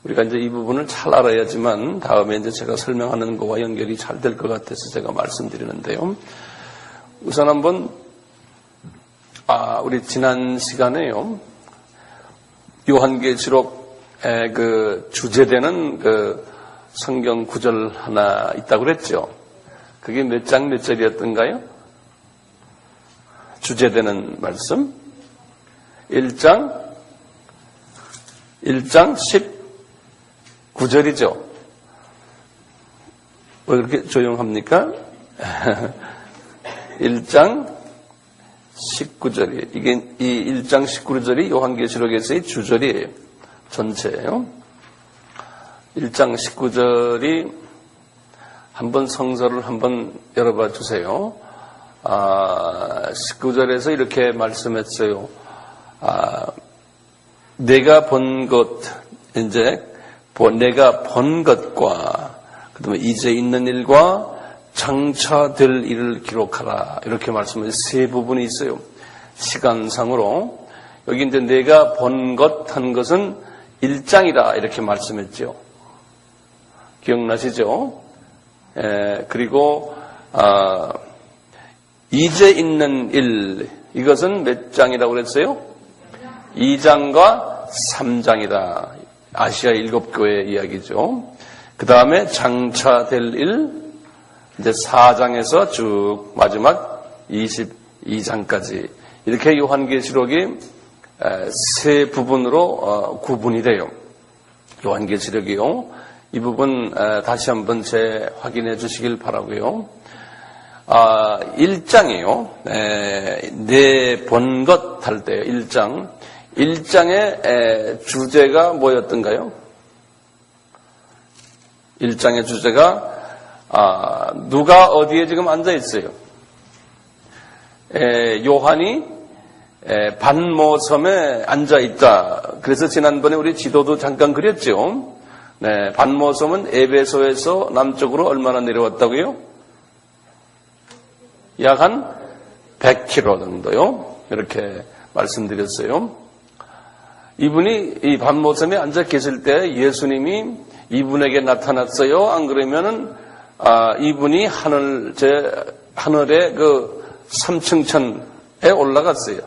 우리가 이제 이 부분을 잘 알아야지만 다음에 이제 제가 설명하는 거와 연결이 잘 될 것 같아서 제가 말씀드리는데요. 우선 한번, 우리 지난 시간에요. 요한계시록의 그 주제되는 그 성경 구절 하나 있다고 그랬죠. 그게 몇 장 몇 절이었던가요? 주제되는 말씀? 1장 19절이죠. 왜 그렇게 조용합니까? 1장 19절이 이게 이 1장 19절이 요한계시록에서의 주절이에요. 전체예요. 1장 19절이 한번 성서를 한번 열어봐 주세요. 19절에서 이렇게 말씀했어요. 내가 본 것, 내가 본 것과, 그 다음에 이제 있는 일과 장차 될 일을 기록하라. 이렇게 말씀을 세 부분이 있어요. 시간상으로. 여기 이제 내가 본 것 한 것은 1장이다. 이렇게 말씀했죠. 기억나시죠? 그리고, 이제 있는 일, 이것은 몇 장이라고 그랬어요? 2장과 3장이다. 아시아 7교회 이야기죠. 그 다음에 장차 될 일, 이제 4장에서 쭉 마지막 22장까지. 이렇게 요한계시록이 세 부분으로 구분이 돼요. 요한계시록이요. 이 부분 다시 한번 재확인해 주시길 바라고요. 1장이요. 내 본 것 할 때 1장. 1장의 주제가 뭐였던가요? 1장의 주제가 누가 어디에 지금 앉아 있어요? 요한이 반모섬에 앉아 있다. 그래서 지난번에 우리 지도도 잠깐 그렸죠. 네, 반모섬은 에베소에서 남쪽으로 얼마나 내려왔다고요? 약 한 100km 정도요. 이렇게 말씀드렸어요. 이분이 이 반모섬에 앉아 계실 때 예수님이 이분에게 나타났어요. 안 그러면은 이분이 하늘의 그 3층천에 올라갔어요.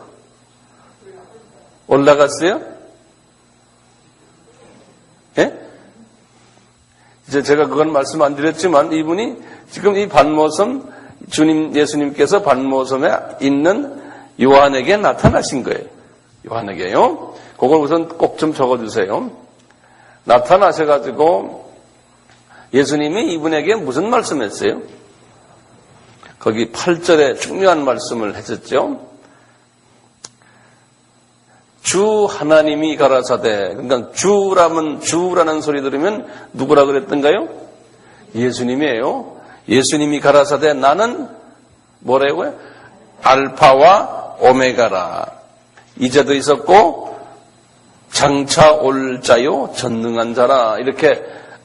올라갔어요? 예? 이제 제가 그건 말씀 안 드렸지만 이분이 지금 이 반모섬 예수님께서 반모섬에 있는 요한에게 나타나신 거예요. 요한에게요. 그걸 우선 꼭 좀 적어주세요. 나타나셔가지고 예수님이 이분에게 무슨 말씀했어요? 거기 8절에 중요한 말씀을 하셨죠. 주 하나님이 가라사대. 그러니까 주라는 소리 들으면 누구라 그랬던가요? 예수님이에요. 예수님이 가라사대 나는 뭐라고요? 알파와 오메가라. 이제도 있었고 장차 올 자요 전능한 자라. 이렇게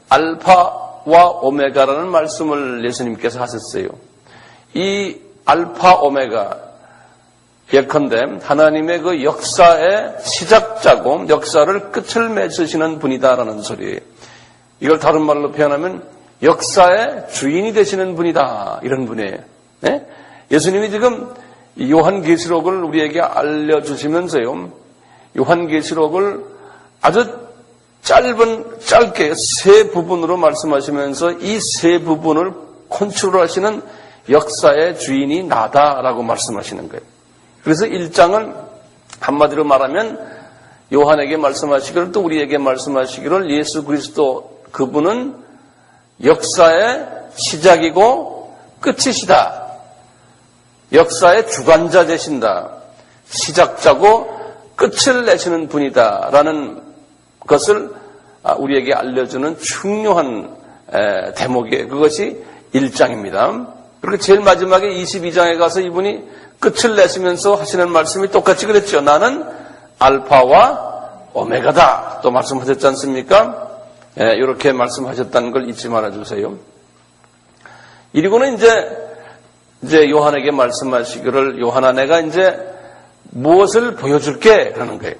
알파와 오메가라는 말씀을 예수님께서 하셨어요. 이 알파 오메가 예컨대 하나님의 그 역사의 시작자고 역사를 끝을 맺으시는 분이다라는 소리예요. 이걸 다른 말로 표현하면 역사의 주인이 되시는 분이다. 이런 분이에요. 네? 예수님이 지금 요한계시록을 우리에게 알려주시면서요. 요한계시록을 아주 짧게 세 부분으로 말씀하시면서 이 세 부분을 컨트롤하시는 역사의 주인이 나다라고 말씀하시는 거예요. 그래서 1장은 한마디로 말하면 요한에게 말씀하시기를 또 우리에게 말씀하시기를 예수 그리스도 그분은 역사의 시작이고 끝이시다. 역사의 주관자 되신다. 시작자고 끝을 내시는 분이다. 라는 것을 우리에게 알려주는 중요한 대목이에요. 그것이 1장입니다. 그리고 제일 마지막에 22장에 가서 이분이 끝을 내시면서 하시는 말씀이 똑같이 그랬죠. 나는 알파와 오메가다. 또 말씀하셨지 않습니까? 이렇게 말씀하셨다는 걸 잊지 말아주세요. 이리고는 이제 요한에게 말씀하시기를 요한아 내가 이제 무엇을 보여줄게 하는 거예요.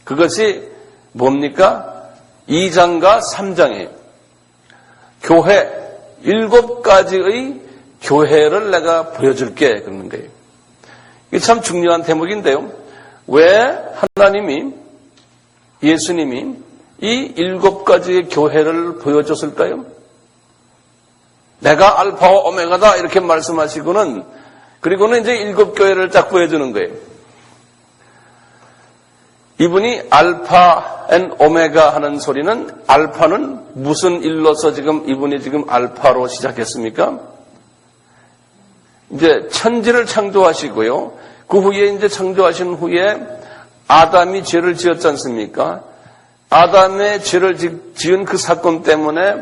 그것이 뭡니까? 2장과 3장이에요. 교회, 7가지의 교회를 내가 보여줄게. 그러는 거예요. 이게 참 중요한 대목인데요. 왜 하나님이, 예수님이 이 7가지의 교회를 보여줬을까요? 내가 알파와 오메가다 이렇게 말씀하시고는, 그리고는 이제 7교회를 딱 보여주는 거예요. 이분이 알파 앤 오메가 하는 소리는, 알파는 무슨 일로서 지금 이분이 지금 알파로 시작했습니까? 이제 천지를 창조하시고요. 그 후에 이제 창조하신 후에 아담이 죄를 지었지 않습니까? 아담의 죄를 지은 그 사건 때문에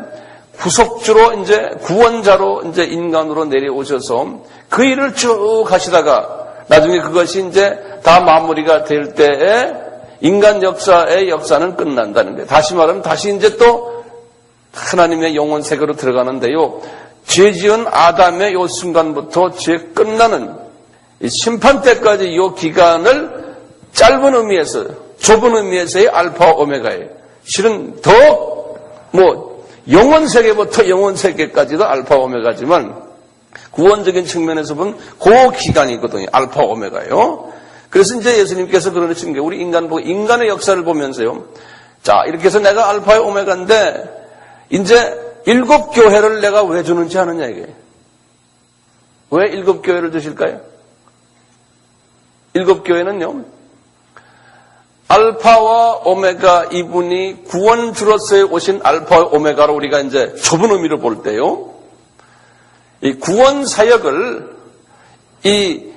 구속주로 이제 구원자로 이제 인간으로 내려오셔서 그 일을 쭉 하시다가 나중에 그것이 이제 다 마무리가 될 때에 인간 역사의 역사는 끝난다는 거예요. 다시 말하면 다시 이제 또 하나님의 영원 세계로 들어가는데요. 죄 지은 아담의 이 순간부터 죄 끝나는 심판 때까지 이 기간을 짧은 의미에서, 좁은 의미에서의 알파 오메가예요. 실은 더 영원 세계부터 영원 세계까지도 알파 오메가지만 구원적인 측면에서 보면 그 기간이거든요. 알파 오메가예요. 그래서 이제 예수님께서 그러신 게 우리 인간의 역사를 보면서요. 자, 이렇게 해서 내가 알파의 오메가인데 이제 7교회를 내가 왜 주는지 아느냐 이게. 왜 7교회를 주실까요? 7교회는요. 알파와 오메가 이분이 구원주로서의 오신 알파와 오메가로 우리가 이제 좁은 의미로 볼 때요. 이 구원 사역을 이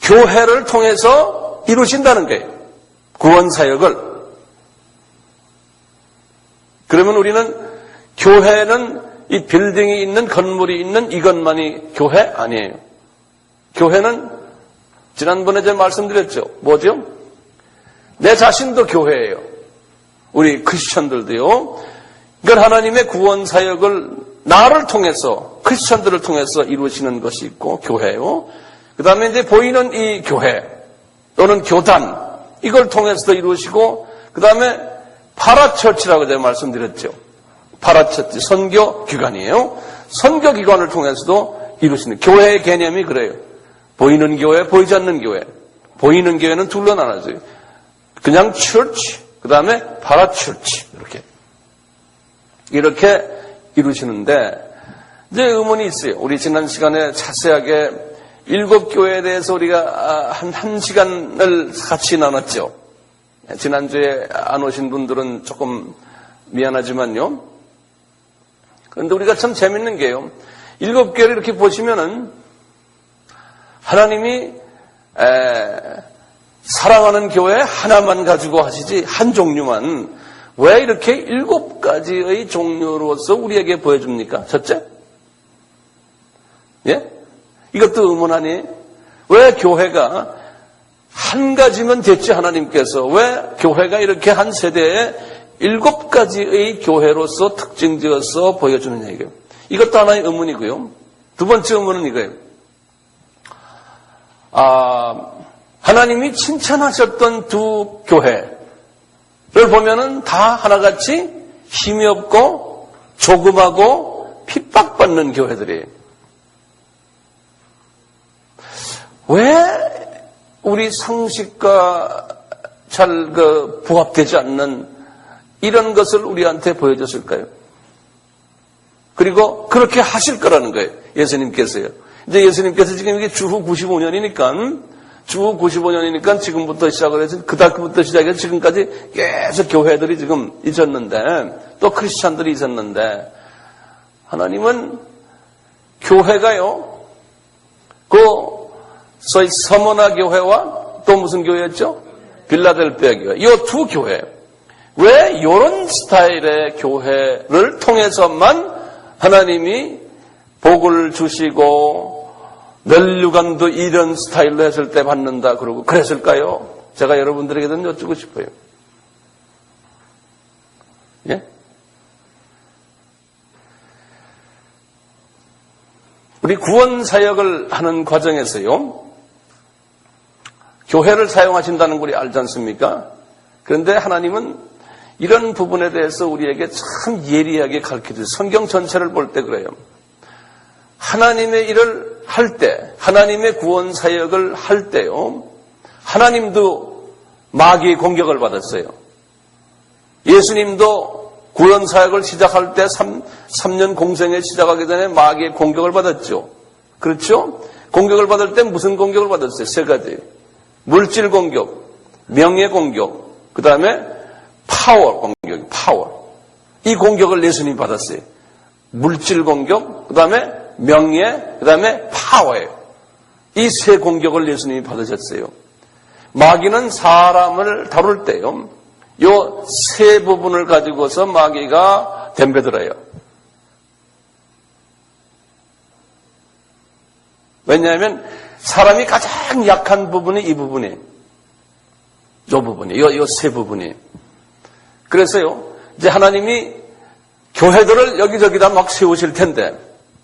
교회를 통해서 이루신다는 거예요. 구원 사역을. 그러면 우리는 교회는 이 빌딩이 있는 건물이 있는 이것만이 교회 아니에요. 교회는 지난번에 제가 말씀드렸죠. 뭐죠? 내 자신도 교회예요. 우리 크리스천들도요. 그러니까 하나님의 구원 사역을 나를 통해서, 크리스천들을 통해서 이루시는 것이 있고 교회요. 그 다음에 이제 보이는 이 교회 또는 교단, 이걸 통해서도 이루시고, 그 다음에 파라처치라고 제가 말씀드렸죠. 파라처치, 선교기관이에요. 선교기관을 통해서도 이루시는, 교회의 개념이 그래요. 보이는 교회, 보이지 않는 교회. 보이는 교회는 둘로 나눠져요. 그냥 church, 그 다음에 파라처치, 이렇게 이루시는데, 이제 의문이 있어요. 우리 지난 시간에 자세하게 7교회에 대해서 우리가 한 시간을 같이 나눴죠. 지난주에 안 오신 분들은 조금 미안하지만요. 그런데 우리가 참 재밌는 게요. 7교회를 이렇게 보시면은 하나님이 사랑하는 교회 하나만 가지고 하시지, 한 종류만. 왜 이렇게 7가지의 종류로서 우리에게 보여줍니까? 첫째? 예? 이것도 의문 아니에요? 왜 교회가 한 가지면 됐지, 하나님께서? 왜 교회가 이렇게 한 세대에 7가지의 교회로서 특징 지어서 보여주느냐, 이게. 이것도 하나의 의문이고요. 두 번째 의문은 이거예요. 하나님이 칭찬하셨던 두 교회를 보면은 다 하나같이 힘이 없고 조그마고 핍박받는 교회들이에요. 왜 우리 상식과 잘 부합되지 않는 이런 것을 우리한테 보여줬을까요? 그리고 그렇게 하실 거라는 거예요. 예수님께서요. 이제 예수님께서 지금 이게 주후 95년이니까 지금부터 시작을 해서 그다음부터 시작해서 지금까지 계속 교회들이 지금 있었는데, 또 크리스찬들이 있었는데, 하나님은 교회가요, 소위 서머나 교회와 또 무슨 교회였죠? 빌라델피아 교회. 이 두 교회. 왜 이런 스타일의 교회를 통해서만 하나님이 복을 주시고 멸류관도 이런 스타일로 했을 때 받는다 그러고 그랬을까요? 제가 여러분들에게도 여쭙고 싶어요. 예? 우리 구원 사역을 하는 과정에서요, 교회를 사용하신다는 걸 알지 않습니까? 그런데 하나님은 이런 부분에 대해서 우리에게 참 예리하게 가르쳐줘요. 성경 전체를 볼 때 그래요. 하나님의 일을 할 때, 하나님의 구원 사역을 할 때요, 하나님도 마귀의 공격을 받았어요. 예수님도 구원 사역을 시작할 때 3년 공생에 시작하기 전에 마귀의 공격을 받았죠. 그렇죠? 공격을 받을 때 무슨 공격을 받았어요? 세 가지. 물질 공격, 명예 공격, 그 다음에 파워 공격, 파워. 이 공격을 예수님이 받았어요. 물질 공격, 그 다음에 명예, 그 다음에 파워예요. 이 세 공격을 예수님이 받으셨어요. 마귀는 사람을 다룰 때요, 요 세 부분을 가지고서 마귀가 덤벼들어요. 왜냐하면 사람이 가장 약한 부분이 이 부분이에요. 요 부분이, 요 세 부분이. 그래서요, 이제 하나님이 교회들을 여기저기다 막 세우실 텐데,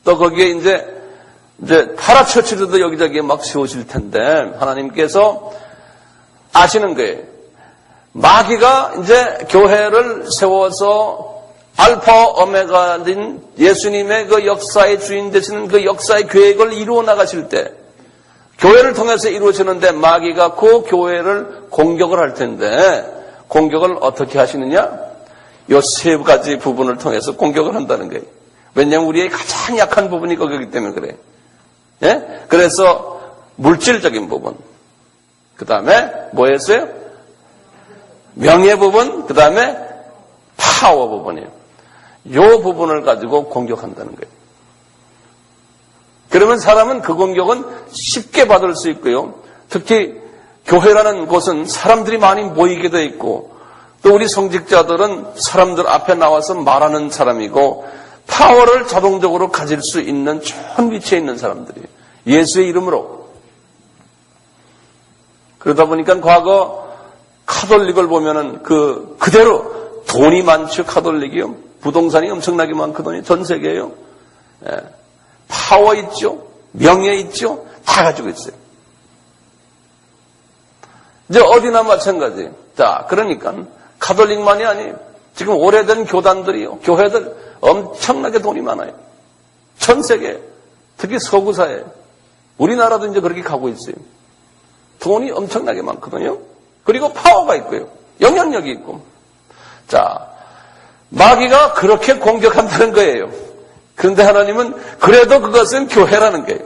또 거기에 이제 파라처치들도 여기저기에 막 세우실 텐데, 하나님께서 아시는 거예요. 마귀가 이제 교회를 세워서 알파 오메가인 예수님의 그 역사의 주인 되시는 그 역사의 계획을 이루어 나가실 때, 교회를 통해서 이루어지는데 마귀가 그 교회를 공격을 할 텐데, 공격을 어떻게 하시느냐? 요 세 가지 부분을 통해서 공격을 한다는 거예요. 왜냐하면 우리의 가장 약한 부분이 거기기 때문에 그래요. 예? 그래서 물질적인 부분, 그 다음에 뭐였어요? 명예 부분, 그 다음에 파워 부분이에요. 요 부분을 가지고 공격한다는 거예요. 그러면 사람은 그 공격은 쉽게 받을 수 있고요. 특히 교회라는 곳은 사람들이 많이 모이게 돼 있고, 또 우리 성직자들은 사람들 앞에 나와서 말하는 사람이고, 파워를 자동적으로 가질 수 있는 좋은 위치에 있는 사람들이에요. 예수의 이름으로. 그러다 보니까 과거 카톨릭을 보면은 그대로 돈이 많죠, 카톨릭이요. 부동산이 엄청나게 많거든요. 전 세계에요. 예. 파워 있죠. 명예 있죠. 다 가지고 있어요. 이제 어디나 마찬가지. 자, 그러니까 카톨릭만이 아니에요. 지금 오래된 교단들이요. 교회들 엄청나게 돈이 많아요. 전 세계, 특히 서구사회. 우리나라도 이제 그렇게 가고 있어요. 돈이 엄청나게 많거든요. 그리고 파워가 있고요. 영향력이 있고. 자, 마귀가 그렇게 공격한다는 거예요. 그런데 하나님은 그래도 그것은 교회라는 거예요.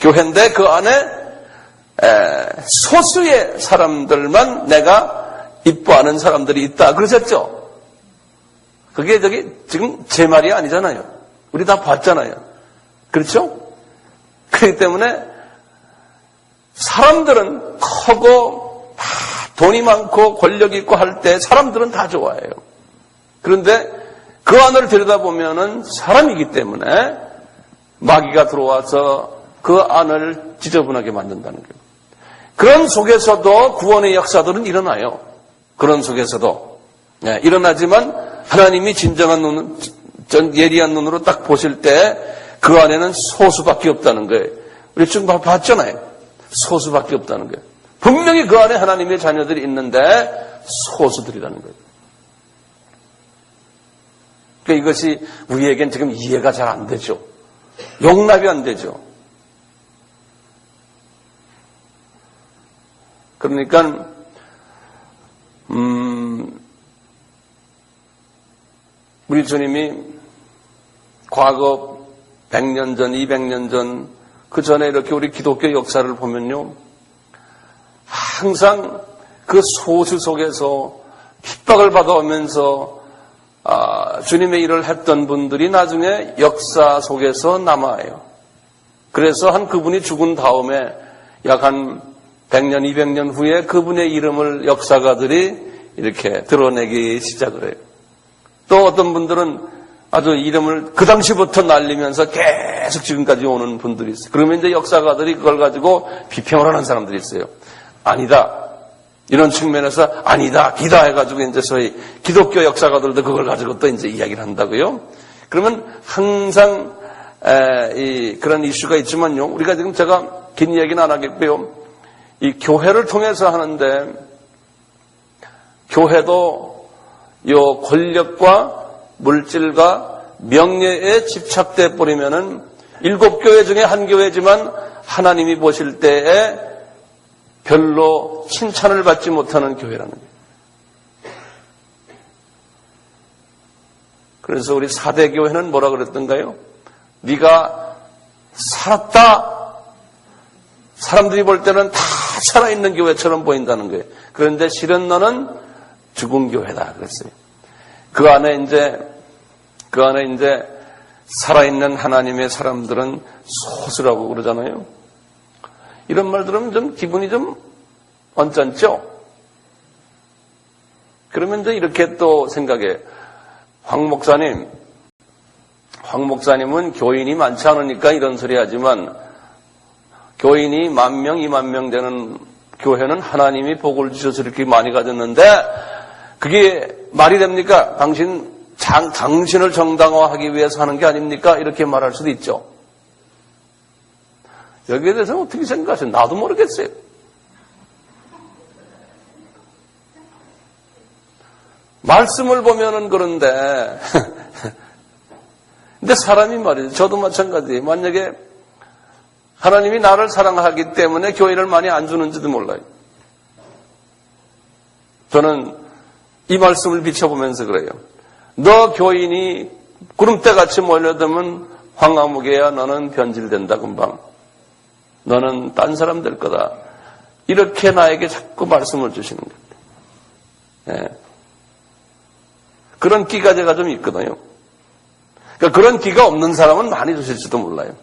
교회인데 그 안에 소수의 사람들만 내가 이뻐하는 사람들이 있다. 그러셨죠? 그게 지금 제 말이 아니잖아요. 우리 다 봤잖아요. 그렇죠? 그렇기 때문에 사람들은 크고 돈이 많고 권력이 있고 할 때 사람들은 다 좋아해요. 그런데 그 안을 들여다보면은 사람이기 때문에 마귀가 들어와서 그 안을 지저분하게 만든다는 거예요. 그런 속에서도 구원의 역사들은 일어나요. 그런 속에서도. 네, 일어나지만 하나님이 진정한 눈, 예리한 눈으로 딱 보실 때 그 안에는 소수밖에 없다는 거예요. 우리 지금 봤잖아요. 소수밖에 없다는 거예요. 분명히 그 안에 하나님의 자녀들이 있는데 소수들이라는 거예요. 그러니까 이것이 우리에겐 지금 이해가 잘 안 되죠. 용납이 안 되죠. 그러니까 우리 주님이 과거 100년 전, 200년 전, 그 전에 이렇게 우리 기독교 역사를 보면요, 항상 그 소수 속에서 핍박을 받아오면서 주님의 일을 했던 분들이 나중에 역사 속에서 남아요. 그래서 한 그분이 죽은 다음에 약 한 100년, 200년 후에 그분의 이름을 역사가들이 이렇게 드러내기 시작을 해요. 또 어떤 분들은 아주 이름을 그 당시부터 날리면서 계속 지금까지 오는 분들이 있어요. 그러면 이제 역사가들이 그걸 가지고 비평을 하는 사람들이 있어요. 아니다. 이런 측면에서 아니다, 기다 해가지고 이제 소위 기독교 역사가들도 그걸 가지고 또 이제 이야기를 한다고요. 그러면 항상 그런 이슈가 있지만요. 우리가 지금 제가 긴 이야기는 안 하겠고요. 이 교회를 통해서 하는데 교회도 요 권력과 물질과 명예에 집착돼 버리면은 7교회 중에 한 교회지만 하나님이 보실 때에 별로 칭찬을 받지 못하는 교회라는 거예요. 그래서 우리 4대 교회는 뭐라 그랬던가요? 네가 살았다. 사람들이 볼 때는 다 살아있는 교회처럼 보인다는 거예요. 그런데 실은 너는 죽은 교회다 그랬어요. 그 안에 이제 살아있는 하나님의 사람들은 소수라고 그러잖아요. 이런 말 들으면 좀 기분이 좀 언짢죠? 그러면 이제 이렇게 또 생각해. 황 목사님은 교인이 많지 않으니까 이런 소리 하지만 교인이 10,000명, 20,000명 되는 교회는 하나님이 복을 주셔서 이렇게 많이 가졌는데 그게 말이 됩니까? 당신을 정당화하기 위해서 하는 게 아닙니까? 이렇게 말할 수도 있죠. 여기에 대해서는 어떻게 생각하세요? 나도 모르겠어요. 말씀을 보면은 그런데 근데 사람이 말이죠. 저도 마찬가지예요. 만약에 하나님이 나를 사랑하기 때문에 교회를 많이 안 주는지도 몰라요. 저는 이 말씀을 비춰보면서 그래요. 너 교인이 구름대같이 몰려들면 황화무계야 너는 변질된다 금방. 너는 딴 사람 될 거다. 이렇게 나에게 자꾸 말씀을 주시는 거예요. 네. 그런 끼가 제가 좀 있거든요. 그러니까 그런 끼가 없는 사람은 많이 주실지도 몰라요.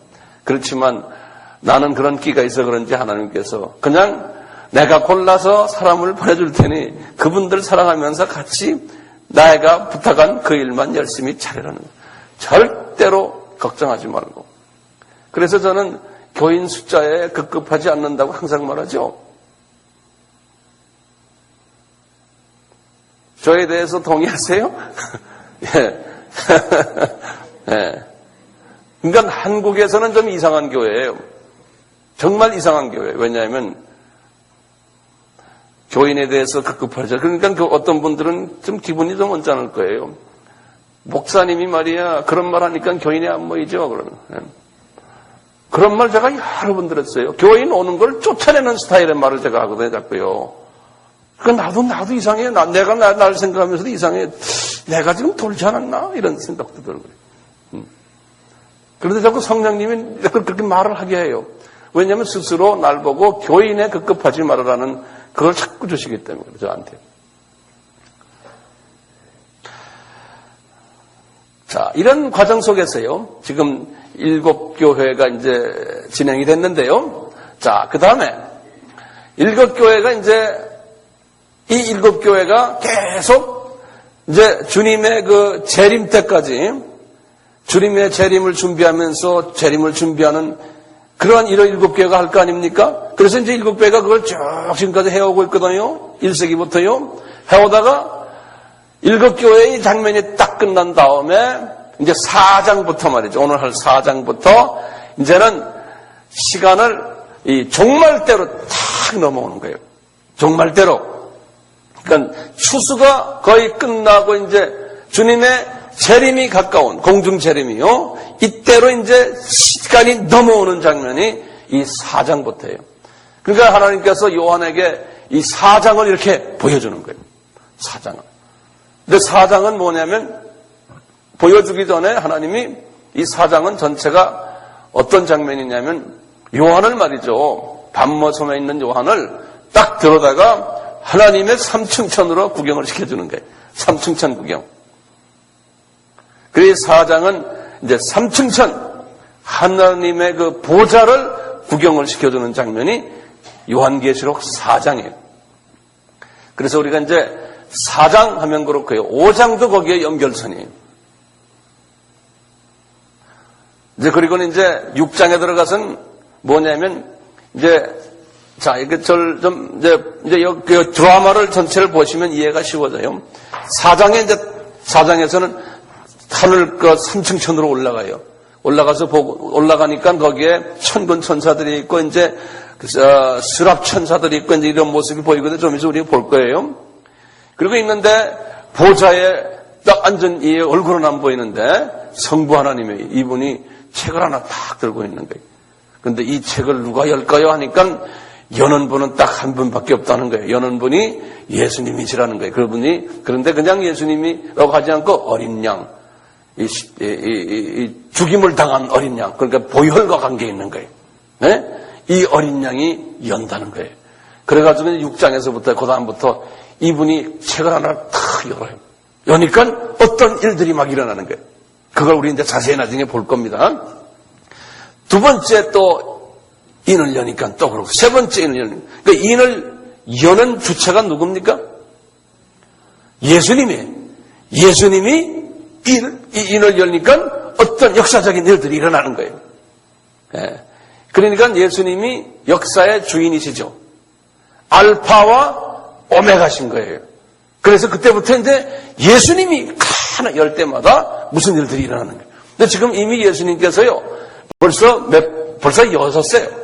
그렇지만 나는 그런 끼가 있어 그런지 하나님께서 그냥 내가 골라서 사람을 보내줄 테니 그분들 사랑하면서 같이 내가 부탁한 그 일만 열심히 잘하라는 거예요. 절대로 걱정하지 말고. 그래서 저는 교인 숫자에 급급하지 않는다고 항상 말하죠. 저에 대해서 동의하세요? 예. 예. 그러니까 한국에서는 좀 이상한 교회예요. 정말 이상한 교회. 왜냐하면 교인에 대해서 급급하죠. 그러니까 그 어떤 분들은 좀 기분이 좀 언짢을 거예요. 목사님이 말이야 그런 말 하니까 교인이 안 모이죠. 그러면. 예. 그런 말 제가 여러 번 들었어요. 교인 오는 걸 쫓아내는 스타일의 말을 제가 하거든요. 자꾸요. 그러니까 나도 이상해. 내가 날 생각하면서도 이상해. 내가 지금 돌지 않았나? 이런 생각도 들고요. 그런데 자꾸 성령님이 그렇게 말을 하게 해요. 왜냐하면 스스로 날 보고 교인에 급급하지 말으라는 그걸 자꾸 주시기 때문에 저한테. 자, 이런 과정 속에서요. 지금 7교회가 이제 진행이 됐는데요. 자, 그 다음에 7교회가 이제 이 7교회가 계속 이제 주님의 그 재림 때까지 주님의 재림을 준비하면서 재림을 준비하는 그러한 이런 7교회가 할 거 아닙니까? 그래서 이제 7교회가 그걸 쭉 지금까지 해오고 있거든요. 1세기부터요. 해오다가 7교회의 장면이 딱 끝난 다음에 이제 4장부터 말이죠. 오늘 할 4장부터 이제는 시간을 이 종말대로 탁 넘어오는 거예요. 종말대로. 그러니까 추수가 거의 끝나고 이제 주님의 재림이 가까운 공중 재림이요. 이때로 이제 시간이 넘어오는 장면이 이 4장부터예요. 그러니까 하나님께서 요한에게 이 4장을 이렇게 보여주는 거예요. 4장을. 근데 4장은 뭐냐면 보여주기 전에 하나님이 이 4장은 전체가 어떤 장면이냐면 요한을 말이죠. 밤모섬에 있는 요한을 딱 들어다가 하나님의 삼층천으로 구경을 시켜주는 거예요. 삼층천 구경. 그래서 4장은 이제 삼층천 하나님의 그 보좌를 구경을 시켜주는 장면이 요한계시록 4장이에요. 그래서 우리가 이제 4장 하면 그렇고요. 5장도 거기에 연결선이에요. 이제 그리고는 이제 6장에 들어가서는 뭐냐면 이제 자, 이게 이제 그 드라마를 전체를 보시면 이해가 쉬워져요. 4장에서는 하늘 그 3층천으로 올라가요. 올라가서 올라가니까 거기에 천군 천사들이 있고 이제 스랍 천사들이 있고 이제 이런 모습이 보이거든요. 좀 있으면 우리가 볼 거예요. 그리고 있는데 보좌에 딱 앉은 이 얼굴은 안 보이는데 성부 하나님의 이분이 책을 하나 딱 들고 있는 거예요. 그런데 이 책을 누가 열까요 하니까 여는 분은 딱 한 분밖에 없다는 거예요. 여는 분이 예수님이시라는 거예요. 그분이 그런데 그냥 예수님이라고 하지 않고 어린 양, 이 죽임을 당한 어린 양, 그러니까 보혈과 관계 있는 거예요. 네? 이 어린 양이 연다는 거예요. 그래가지고 6장에서부터 그 다음부터 이분이 책을 하나를 탁 열어요. 여니까 어떤 일들이 막 일어나는 거예요. 그걸 우리 이제 자세히 나중에 볼 겁니다. 두 번째 또 인을 여니까 또 그렇고 세 번째 인을 여니까 그 인을 여는 주체가 누굽니까? 예수님이 인을 열니까 어떤 역사적인 일들이 일어나는 거예요. 예. 그러니까 예수님이 역사의 주인이시죠. 알파와 오메가신 거예요. 그래서 그때부터 이제 예수님이 하나 열 때마다 무슨 일들이 일어나는 거예요. 근데 지금 이미 예수님께서요, 벌써 여셨어요.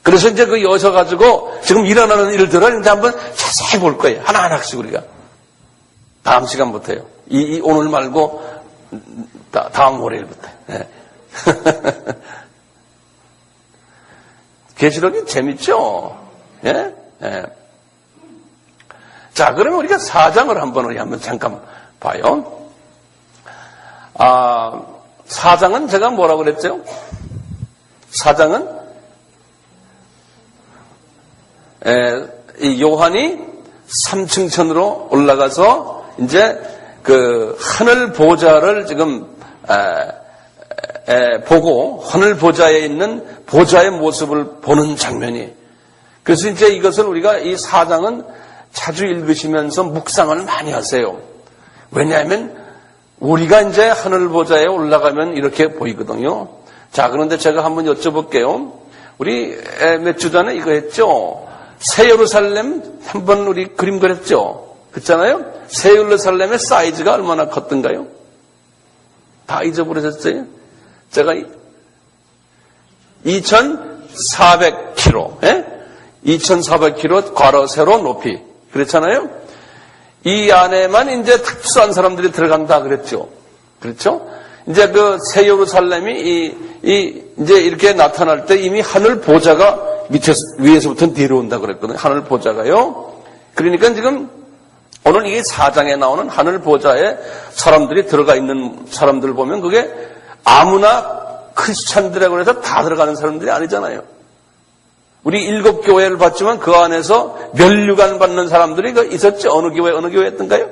그래서 이제 그 여셔가지고 지금 일어나는 일들을 이제 한번 자세히 볼 거예요. 하나하나씩 우리가. 다음 시간부터요. 오늘 말고 다음 월요일부터. 네. 계시록이 재밌죠? 예? 예. 자, 그러면 우리가 4장을 한번 잠깐 봐요. 4장은 제가 뭐라고 그랬죠? 4장은 이 요한이 3층 천으로 올라가서 이제 그 하늘 보좌를 지금 보고 하늘 보좌에 있는 보좌의 모습을 보는 장면이. 그래서 이제 이것을 우리가 이 4장은 자주 읽으시면서 묵상을 많이 하세요. 왜냐하면 우리가 이제 하늘 보좌에 올라가면 이렇게 보이거든요. 자, 그런데 제가 한번 여쭤볼게요. 우리 몇 주 전에 이거 했죠? 새 예루살렘 한번 우리 그림 그렸죠? 그렇잖아요? 새 예루살렘의 사이즈가 얼마나 컸던가요? 다 잊어버리셨어요? 제가 2,400km, 예? 2,400km 괄호 세로 높이. 그렇잖아요? 이 안에만 이제 특수한 사람들이 들어간다 그랬죠. 그렇죠? 이제 그 새 예루살렘이 이제 이렇게 나타날 때 이미 하늘 보좌가 위에서부터 내려온다 그랬거든요. 하늘 보좌가요. 그러니까 지금 오늘 이 4장에 나오는 하늘 보좌에 사람들이 들어가 있는 사람들 보면 그게 아무나 크리스찬들이라고 해서 다 들어가는 사람들이 아니잖아요. 우리 7교회를 봤지만 그 안에서 면류관 받는 사람들이 있었죠. 어느 교회였던가요?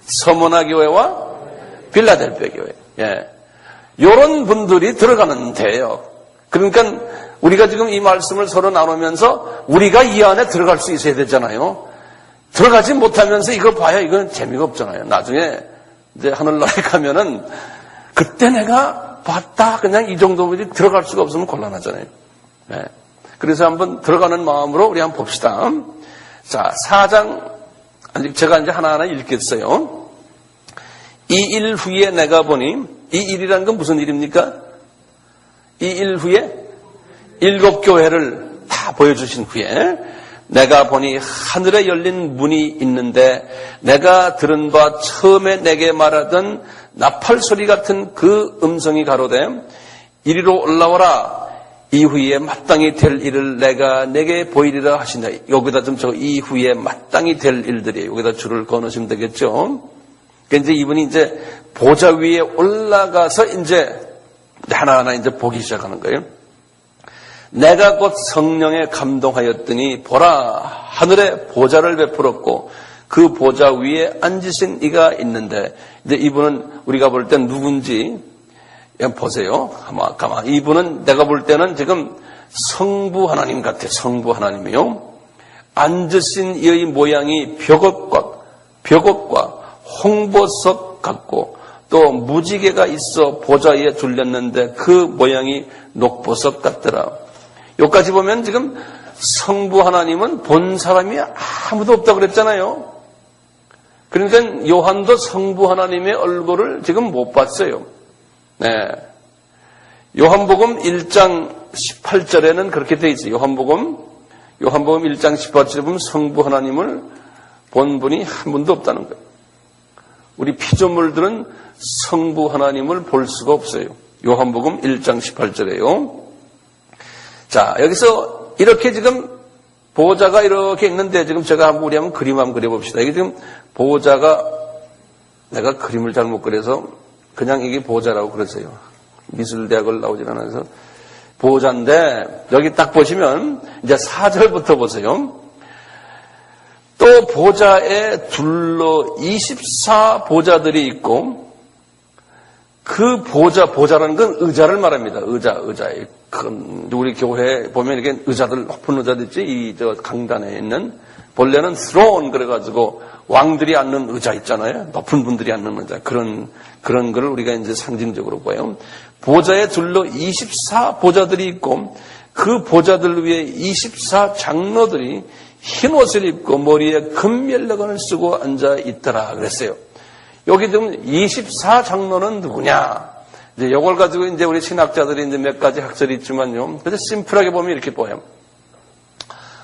서머나 교회와 빌라델피아 교회. 예. 요런 분들이 들어가는 데예요. 그러니까 우리가 지금 이 말씀을 서로 나누면서 우리가 이 안에 들어갈 수 있어야 되잖아요. 들어가지 못하면서 이거 봐야 이건 재미가 없잖아요. 나중에 이제 하늘나라에 가면은 그때 내가 봤다. 그냥 이 정도면 들어갈 수가 없으면 곤란하잖아요. 네. 그래서 한번 들어가는 마음으로 우리 한번 봅시다. 자, 4장, 제가 이제 하나하나 읽겠어요. 이 일 후에 내가 보니, 이 일이라는 건 무슨 일입니까? 이 일 후에 7교회를 다 보여주신 후에 내가 보니 하늘에 열린 문이 있는데 내가 들은 바 처음에 내게 말하던 나팔 소리 같은 그 음성이 가로되 이리로 올라와라. 이후에 마땅히 될 일을 내가 내게 보이리라 하시나. 여기다 좀 이후에 마땅히 될 일들이에요. 여기다 줄을 그어놓으시면 되겠죠. 그러니까 이제 이분이 이제 보좌 위에 올라가서 이제 하나하나 이제 보기 시작하는 거예요. 내가 곧 성령에 감동하였더니 보라 하늘에 보좌를 베풀었고 그 보좌 위에 앉으신 이가 있는데 이제 이분은 우리가 볼 땐 누군지 보세요. 가만. 이분은 내가 볼 때는 지금 성부 하나님 같아요. 성부 하나님이요. 앉으신 이의 모양이 벽옥과 홍보석 같고 또 무지개가 있어 보좌에 둘렸는데 그 모양이 녹보석 같더라. 여기까지 보면 지금 성부 하나님은 본 사람이 아무도 없다고 그랬잖아요. 그러니까 요한도 성부 하나님의 얼굴을 지금 못 봤어요. 네. 요한복음 1장 18절에는 그렇게 돼 있어요. 요한복음 1장 18절에 보면 성부 하나님을 본 분이 한 분도 없다는 거예요. 우리 피조물들은 성부 하나님을 볼 수가 없어요. 요한복음 1장 18절에요. 자, 여기서 이렇게 지금 보호자가 이렇게 있는데 지금 제가 우리 한번 그림 한번 그려봅시다. 이게 지금 보호자가 내가 그림을 잘못 그려서 그냥 이게 보호자라고 그랬어요. 미술대학을 나오질 않아서 보호자인데 여기 딱 보시면 이제 4절부터 보세요. 또 보좌에 둘러 24 보좌들이 있고 그 보좌라는 건 의자를 말합니다. 의자에 큰 우리 교회에 보면 이렇게 의자들 높은 의자들 있지 이 저 강단에 있는 본래는 throne 그래가지고 왕들이 앉는 의자 있잖아요. 높은 분들이 앉는 의자 그런 걸 우리가 이제 상징적으로 봐요. 보좌에 둘러 24 보좌들이 있고 그 보좌들 위에 24 장로들이 흰 옷을 입고 머리에 금면류관을 쓰고 앉아 있더라 그랬어요. 여기 지금 24 장로는 누구냐? 이제 이걸 가지고 이제 우리 신학자들이 이제 몇 가지 학설이 있지만요. 그래서 심플하게 보면 이렇게 보여요.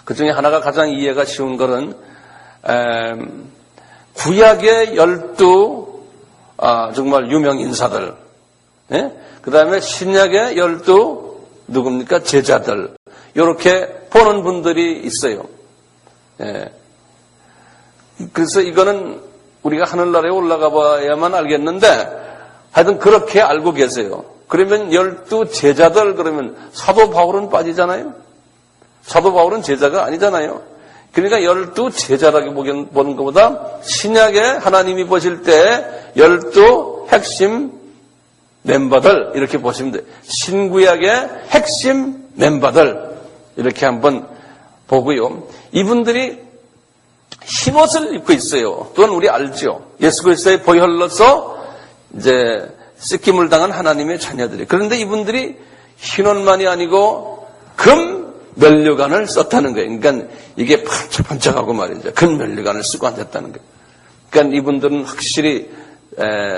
그 중에 하나가 가장 이해가 쉬운 것은 구약의 12 정말 유명 인사들, 예? 그 다음에 신약의 12 누굽니까? 제자들. 이렇게 보는 분들이 있어요. 예. 그래서 이거는 우리가 하늘나라에 올라가 봐야만 알겠는데 하여튼 그렇게 알고 계세요. 그러면 12 제자들 그러면 사도 바울은 빠지잖아요. 사도 바울은 제자가 아니잖아요. 그러니까 12 제자라고 보는 것보다 신약에 하나님이 보실 때 12 핵심 멤버들 이렇게 보시면 돼요. 신구약의 핵심 멤버들 이렇게 한번 보고요. 이분들이 흰옷을 입고 있어요. 그건 우리 알죠. 예수 그리스도의 보혈로서 이제 씻김을 당한 하나님의 자녀들이. 그런데 이분들이 흰옷만이 아니고 금 면류관을 썼다는 거예요. 그러니까 이게 반짝반짝하고 말이죠. 금 면류관을 쓰고 앉았다는 거예요. 그러니까 이분들은 확실히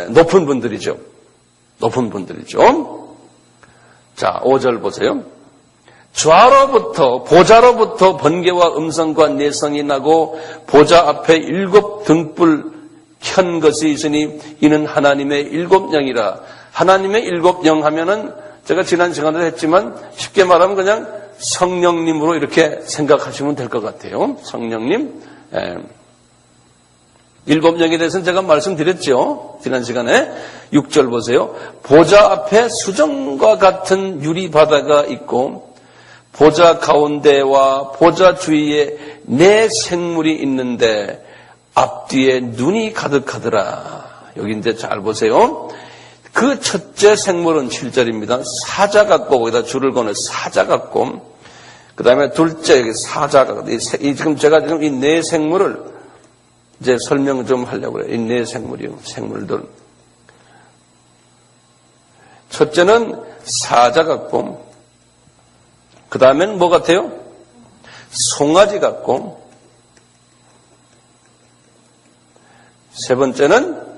높은 분들이죠. 높은 분들이죠. 자, 5절 보세요. 보좌로부터 번개와 음성과 내성이 나고 보좌 앞에 7 등불 켠 것이 있으니 이는 하나님의 7 영이라. 하나님의 7 영 하면은 제가 지난 시간에도 했지만 쉽게 말하면 그냥 성령님으로 이렇게 생각하시면 될 것 같아요. 성령님. 7 영에 대해서는 제가 말씀드렸죠. 지난 시간에 6절 보세요. 보좌 앞에 수정과 같은 유리바다가 있고 보좌 가운데와 보좌 주위에 네 생물이 있는데 앞뒤에 눈이 가득하더라. 여기 이제 잘 보세요. 그 첫째 생물은 7절입니다. 사자 같고 거기다 줄을 거는 사자 같고 그 다음에 둘째 여기 사자 같고 지금 제가 지금 이 네 생물을 이제 설명 좀 하려고 그래요. 이 네 생물이요. 생물들. 첫째는 사자 같고 그 다음엔 뭐 같아요? 송아지 같고 세 번째는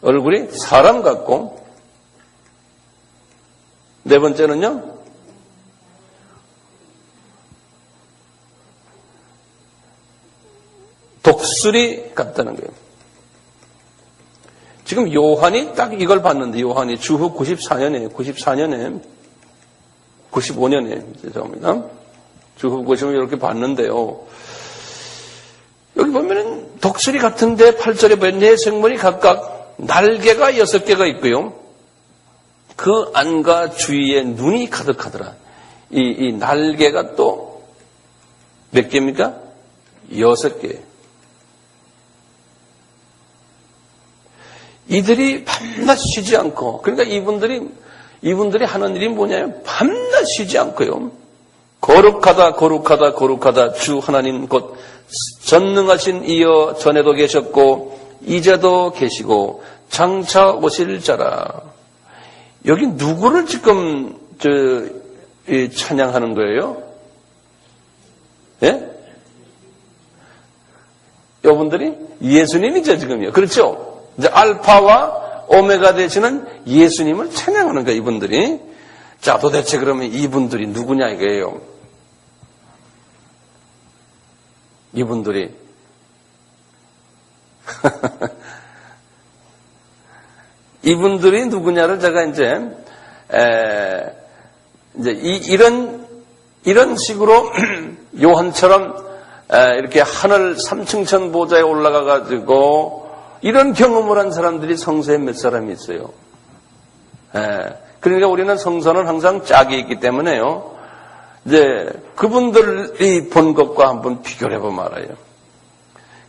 얼굴이 사람 같고 네 번째는요? 독수리 같다는 거예요. 지금 요한이 딱 이걸 봤는데 요한이 주후 95년에 95년에 죄송합니다. 주후 95년에 이렇게 봤는데요. 여기 보면은 독수리 같은데 8절에 보면 네 생물이 각각 날개가 6개가 있고요. 그 안과 주위에 눈이 가득하더라. 이 날개가 또 몇 개입니까? 6개. 이들이 밤낮 쉬지 않고, 그러니까 이분들이 하는 일이 뭐냐면 밤낮 쉬지 않고요. 거룩하다 주 하나님 곧 전능하신 이여 전에도 계셨고 이제도 계시고 장차 오실 자라. 여기 누구를 지금 찬양하는 거예요? 예? 여러분들이 예수님이죠 지금요. 그렇죠? 이제 알파와 오메가 되시는 예수님을 찬양하는 거예요, 이분들이. 자, 도대체 그러면 이분들이 누구냐 이거예요. 이분들이 이분들이 누구냐를 제가 이런 식으로 요한처럼 이렇게 하늘 삼층천 보좌에 올라가 가지고 이런 경험을 한 사람들이 성서에 몇 사람이 있어요. 그러니까 우리는 성서는 항상 짝이 있기 때문에요. 이제 그분들이 본 것과 한번 비교를 해보면 알아요.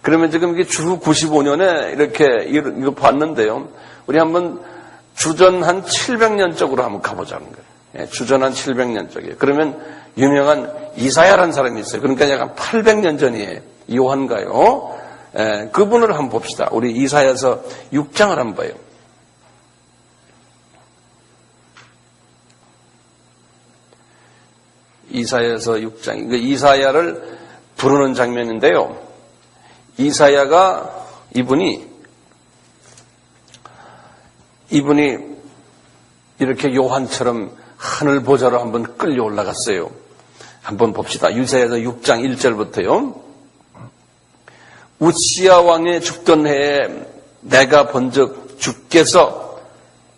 그러면 지금 이게 주 95년에 이렇게 이거 봤는데요. 우리 한번 주전 한 700년 쪽으로 한번 가보자는 거예요. 주전 한 700년 쪽이에요. 그러면 유명한 이사야라는 사람이 있어요. 그러니까 약간 800년 전이에요. 요한가요. 그분을 한번 봅시다. 우리 이사야서 6장을 한번 봐요. 이사야서 6장. 이사야를 부르는 장면인데요. 이사야가 이분이 이렇게 요한처럼 하늘 보좌로 한번 끌려 올라갔어요. 한번 봅시다. 이사야서 6장 1절부터요. 우시야 왕의 죽던 해에 내가 본즉 주께서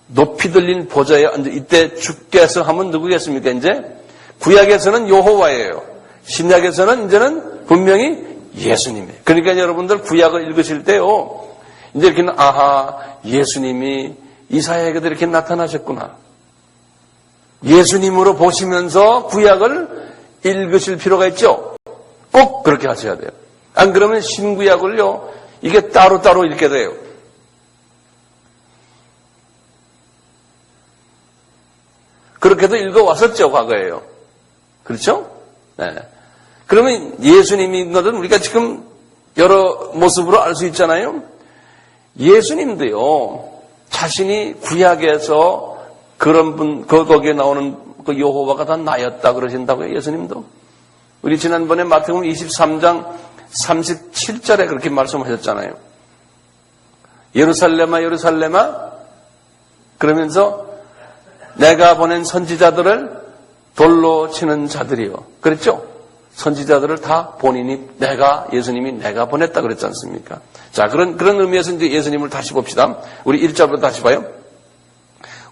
높이 들린 보좌에 앉아. 이때 주께서 하면 누구겠습니까? 이제 구약에서는 여호와예요. 신약에서는 이제는 분명히 예수님이에요. 그러니까 여러분들 구약을 읽으실 때요, 이제 이렇게 아하, 예수님이 이사야에게도 이렇게 나타나셨구나. 예수님으로 보시면서 구약을 읽으실 필요가 있죠. 꼭 그렇게 하셔야 돼요. 안 그러면 신구약을요, 이게 따로따로 읽게 돼요. 그렇게도 읽어왔었죠, 과거에요. 그렇죠? 네. 그러면 예수님인 것은 우리가 지금 여러 모습으로 알 수 있잖아요. 예수님도요, 자신이 구약에서 그런 분, 거기에 나오는 그 여호와가 다 나였다 그러신다고요, 예수님도. 우리 지난번에 마태복음 23장 37절에 그렇게 말씀하셨잖아요. 예루살렘아, 예루살렘아, 그러면서 내가 보낸 선지자들을 돌로 치는 자들이요. 그랬죠? 선지자들을 다 본인이 예수님이 내가 보냈다 그랬지 않습니까? 자, 그런 의미에서 이제 예수님을 다시 봅시다. 우리 1절부터 다시 봐요.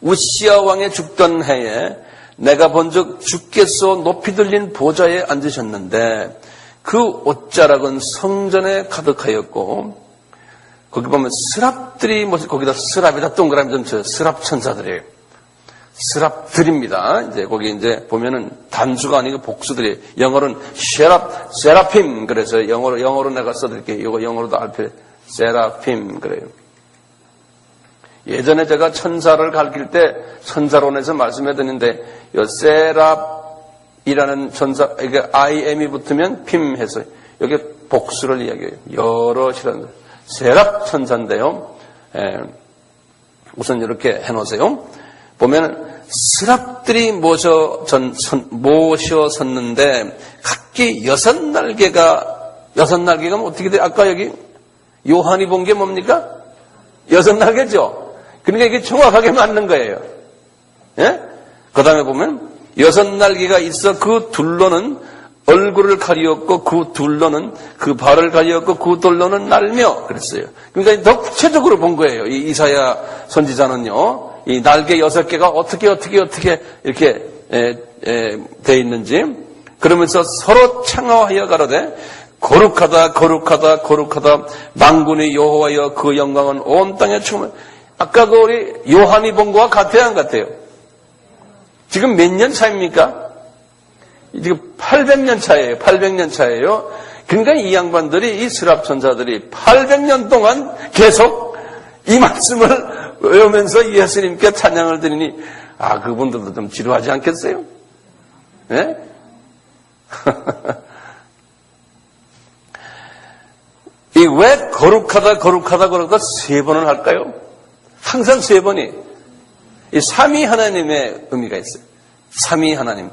우시야 왕의 죽던 해에 내가 본즉 주께서 높이 들린 보좌에 앉으셨는데 그 옷자락은 성전에 가득하였고 거기 보면 스랍들이 거기다 스랍에다 동그라미 좀 쳐요. 스랍 천사들이에요. 스랍들입니다. 이제 거기 이제 보면은 단수가 아니고 복수들이에요. 영어로는 세라핌 그래서 영어로 내가 써드릴게요. 이거 영어로도 알필 세라핌 그래요. 예전에 제가 천사를 가르칠 때 천사론에서 말씀해 드렸는데 이 세랍이라는 천사 이게 IM이 붙으면 핌 해서 여기 복수를 이야기해요. 여럿이라는 세랍 천사인데요. 우선 이렇게 해놓으세요. 보면은 스랍들이 모셔섰는데 각기 6날개가 어떻게 돼요? 아까 여기 요한이 본 게 뭡니까? 6날개죠. 그러니까 이게 정확하게 맞는 거예요. 예? 그 다음에 보면 6날개가 있어 그 둘로는 얼굴을 가리었고 그 둘로는 그 발을 가리었고 그 둘로는 날며 그랬어요. 그러니까 더 구체적으로 본 거예요. 이 이사야 선지자는요. 이 날개 6개가 어떻게 이렇게 돼 있는지 그러면서 서로 창하하여 가로되 거룩하다 만군의 여호와여 그 영광은 온 땅에 충만. 아까 그 우리 요한이 본 거와 같아요 안 같아요? 지금 몇 년 차입니까? 지금 800년 차예요. 800년 차예요. 그러니까 이 양반들이 이 스랍 천사들이 800년 동안 계속 이 말씀을 외우면서 예수님께 찬양을 드리니 그분들도 좀 지루하지 않겠어요? 네? 이 왜 거룩하다 3번을 할까요? 항상 3번이 이 삼위 하나님의 의미가 있어요. 삼위 하나님.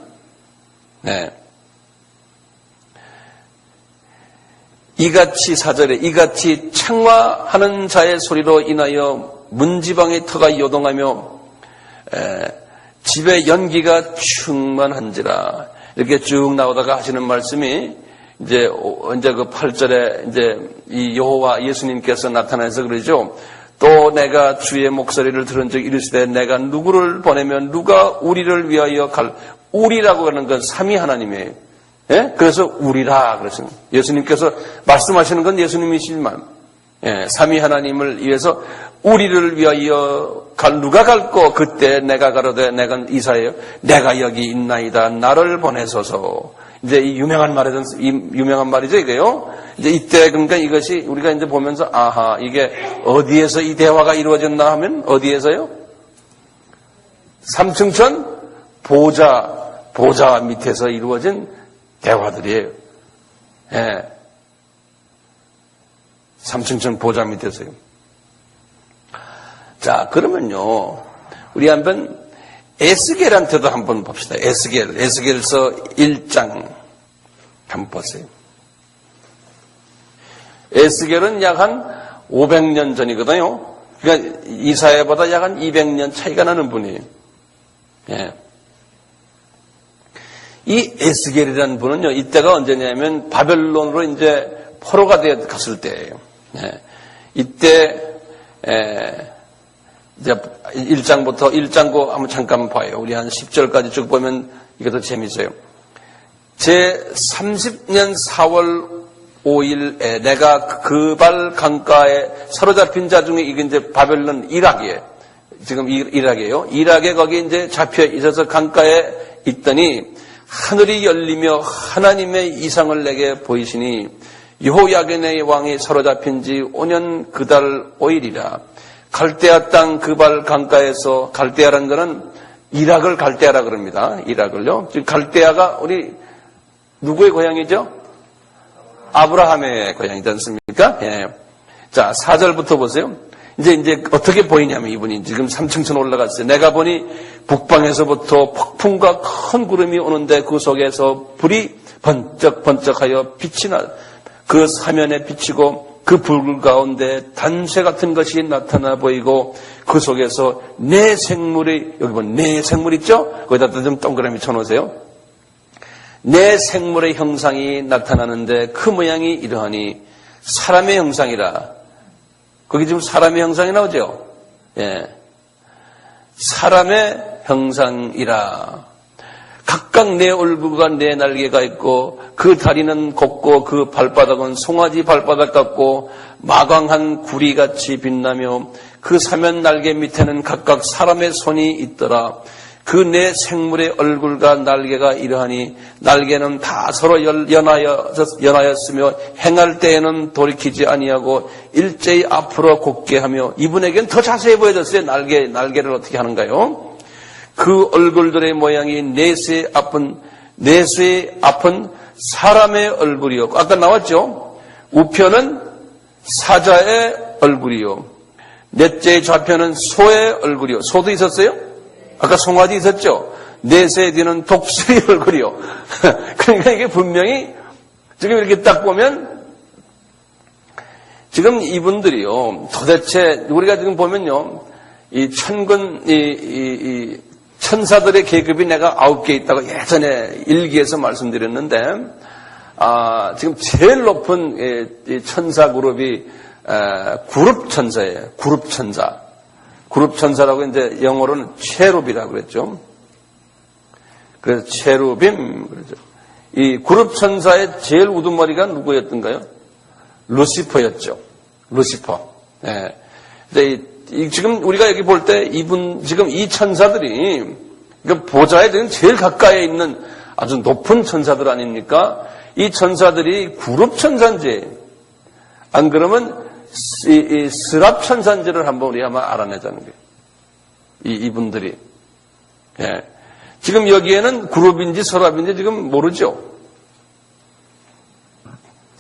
네. 이같이 4절에 이같이 창화하는 자의 소리로 인하여 문지방의 터가 요동하며 집에 연기가 충만한지라 이렇게 쭉 나오다가 하시는 말씀이 이제 그 8절에 이제 이 여호와 예수님께서 나타나서 그러죠. 또 내가 주의 목소리를 들은 적 이르시되 내가 누구를 보내면 누가 우리를 위하여 우리라고 하는 건 삼위 하나님이에요. 예? 그래서 우리라 그랬습니다. 예수님께서 말씀하시는 건 예수님이시지만 삼위 하나님을 위해서 우리를 위하여 누가 갈꼬 그때 내가 가로되 내가 이사예요. 내가 여기 있나이다. 나를 보내소서. 이제 이 유명한 말이죠, 이게요. 이제 이때 그러니까 이것이 우리가 이제 보면서 아하 이게 어디에서 이 대화가 이루어졌나 하면 어디에서요? 삼층천 보좌 밑에서 이루어진 대화들이에요. 예. 삼층천 보좌 밑에서요. 자, 그러면요. 우리 한번 에스겔한테도 한번 봅시다. 에스겔서 1장 한번 보세요. 에스겔은 약 한 500년 전이거든요. 그러니까 이사야보다 약 한 200년 차이가 나는 분이에요. 예. 이 에스겔이라는 분은요, 이때가 언제냐면 바벨론으로 이제 포로가 되어 갔을 때예요. 예. 이때 이제 1장고 한번 잠깐 봐요. 우리 한 10절까지 쭉 보면 이게 더 재밌어요. 제 30년 4월 5일에 내가 그발 강가에 사로잡힌 자 중에 이게 이제 바벨론 이락이에요. 지금 이락이에요. 이락에 거기 이제 잡혀 있어서 강가에 있더니 하늘이 열리며 하나님의 이상을 내게 보이시니 여호야긴의 왕이 사로잡힌 지 5년 그달 5일이라. 갈대아 땅 그발 강가에서 갈대아라는 것은 이락을 갈대아라 그럽니다. 이락을요. 지금 갈대아가 우리 누구의 고향이죠? 아브라함의 고향이지 않습니까? 예. 자, 4절부터 보세요. 이제 어떻게 보이냐면 이분이 지금 3층천 올라갔어요. 내가 보니 북방에서부터 폭풍과 큰 구름이 오는데 그 속에서 불이 번쩍번쩍하여 빛이 그 사면에 비치고 그 불 가운데 단쇠 같은 것이 나타나 보이고 그 속에서 내 생물이 여기 보면 내 생물 있죠? 거기다 좀 동그라미 쳐놓으세요. 내 생물의 형상이 나타나는데 그 모양이 이러하니 사람의 형상이라. 거기 지금 사람의 형상이 나오죠? 예. 사람의 형상이라. 각각 내 얼굴과 내 날개가 있고 그 다리는 곱고 그 발바닥은 송아지 발바닥 같고 마광한 구리같이 빛나며 그 사면 날개 밑에는 각각 사람의 손이 있더라. 그 내 생물의 얼굴과 날개가 이러하니 날개는 다 서로 연하였으며 행할 때에는 돌이키지 아니하고 일제히 앞으로 곧게 하며 이분에겐 더 자세히 보여졌어요. 날개를 어떻게 하는가요? 그 얼굴들의 모양이 내수의 앞은 사람의 얼굴이요. 아까 나왔죠? 우편은 사자의 얼굴이요. 넷째 좌편은 소의 얼굴이요. 소도 있었어요? 아까 송아지 있었죠? 넷의 뒤는 독수리 얼굴이요. 그러니까 이게 분명히 지금 이렇게 딱 보면 지금 이분들이요. 도대체 우리가 지금 보면요. 이 천사들의 계급이 내가 9개 있다고 예전에 일기에서 말씀드렸는데, 지금 제일 높은 천사 그룹이 그룹 천사예요. 그룹 천사. 그룹 천사라고 이제 영어로는 체룹이라고 그랬죠. 그래서 체룹임 그러죠. 이 그룹 천사의 제일 우두머리가 누구였던가요? 루시퍼였죠. 루시퍼. 네. 근데 지금 우리가 여기 볼 때 지금 이 천사들이 그러니까 보좌에 제일 가까이에 있는 아주 높은 천사들 아닙니까? 이 천사들이 그룹 천사인지 안 그러면 이 스랍 천사인지를 한번 우리 한번 알아내자는 거예요. 이분들이. 예. 지금 여기에는 그룹인지 서랍인지 지금 모르죠.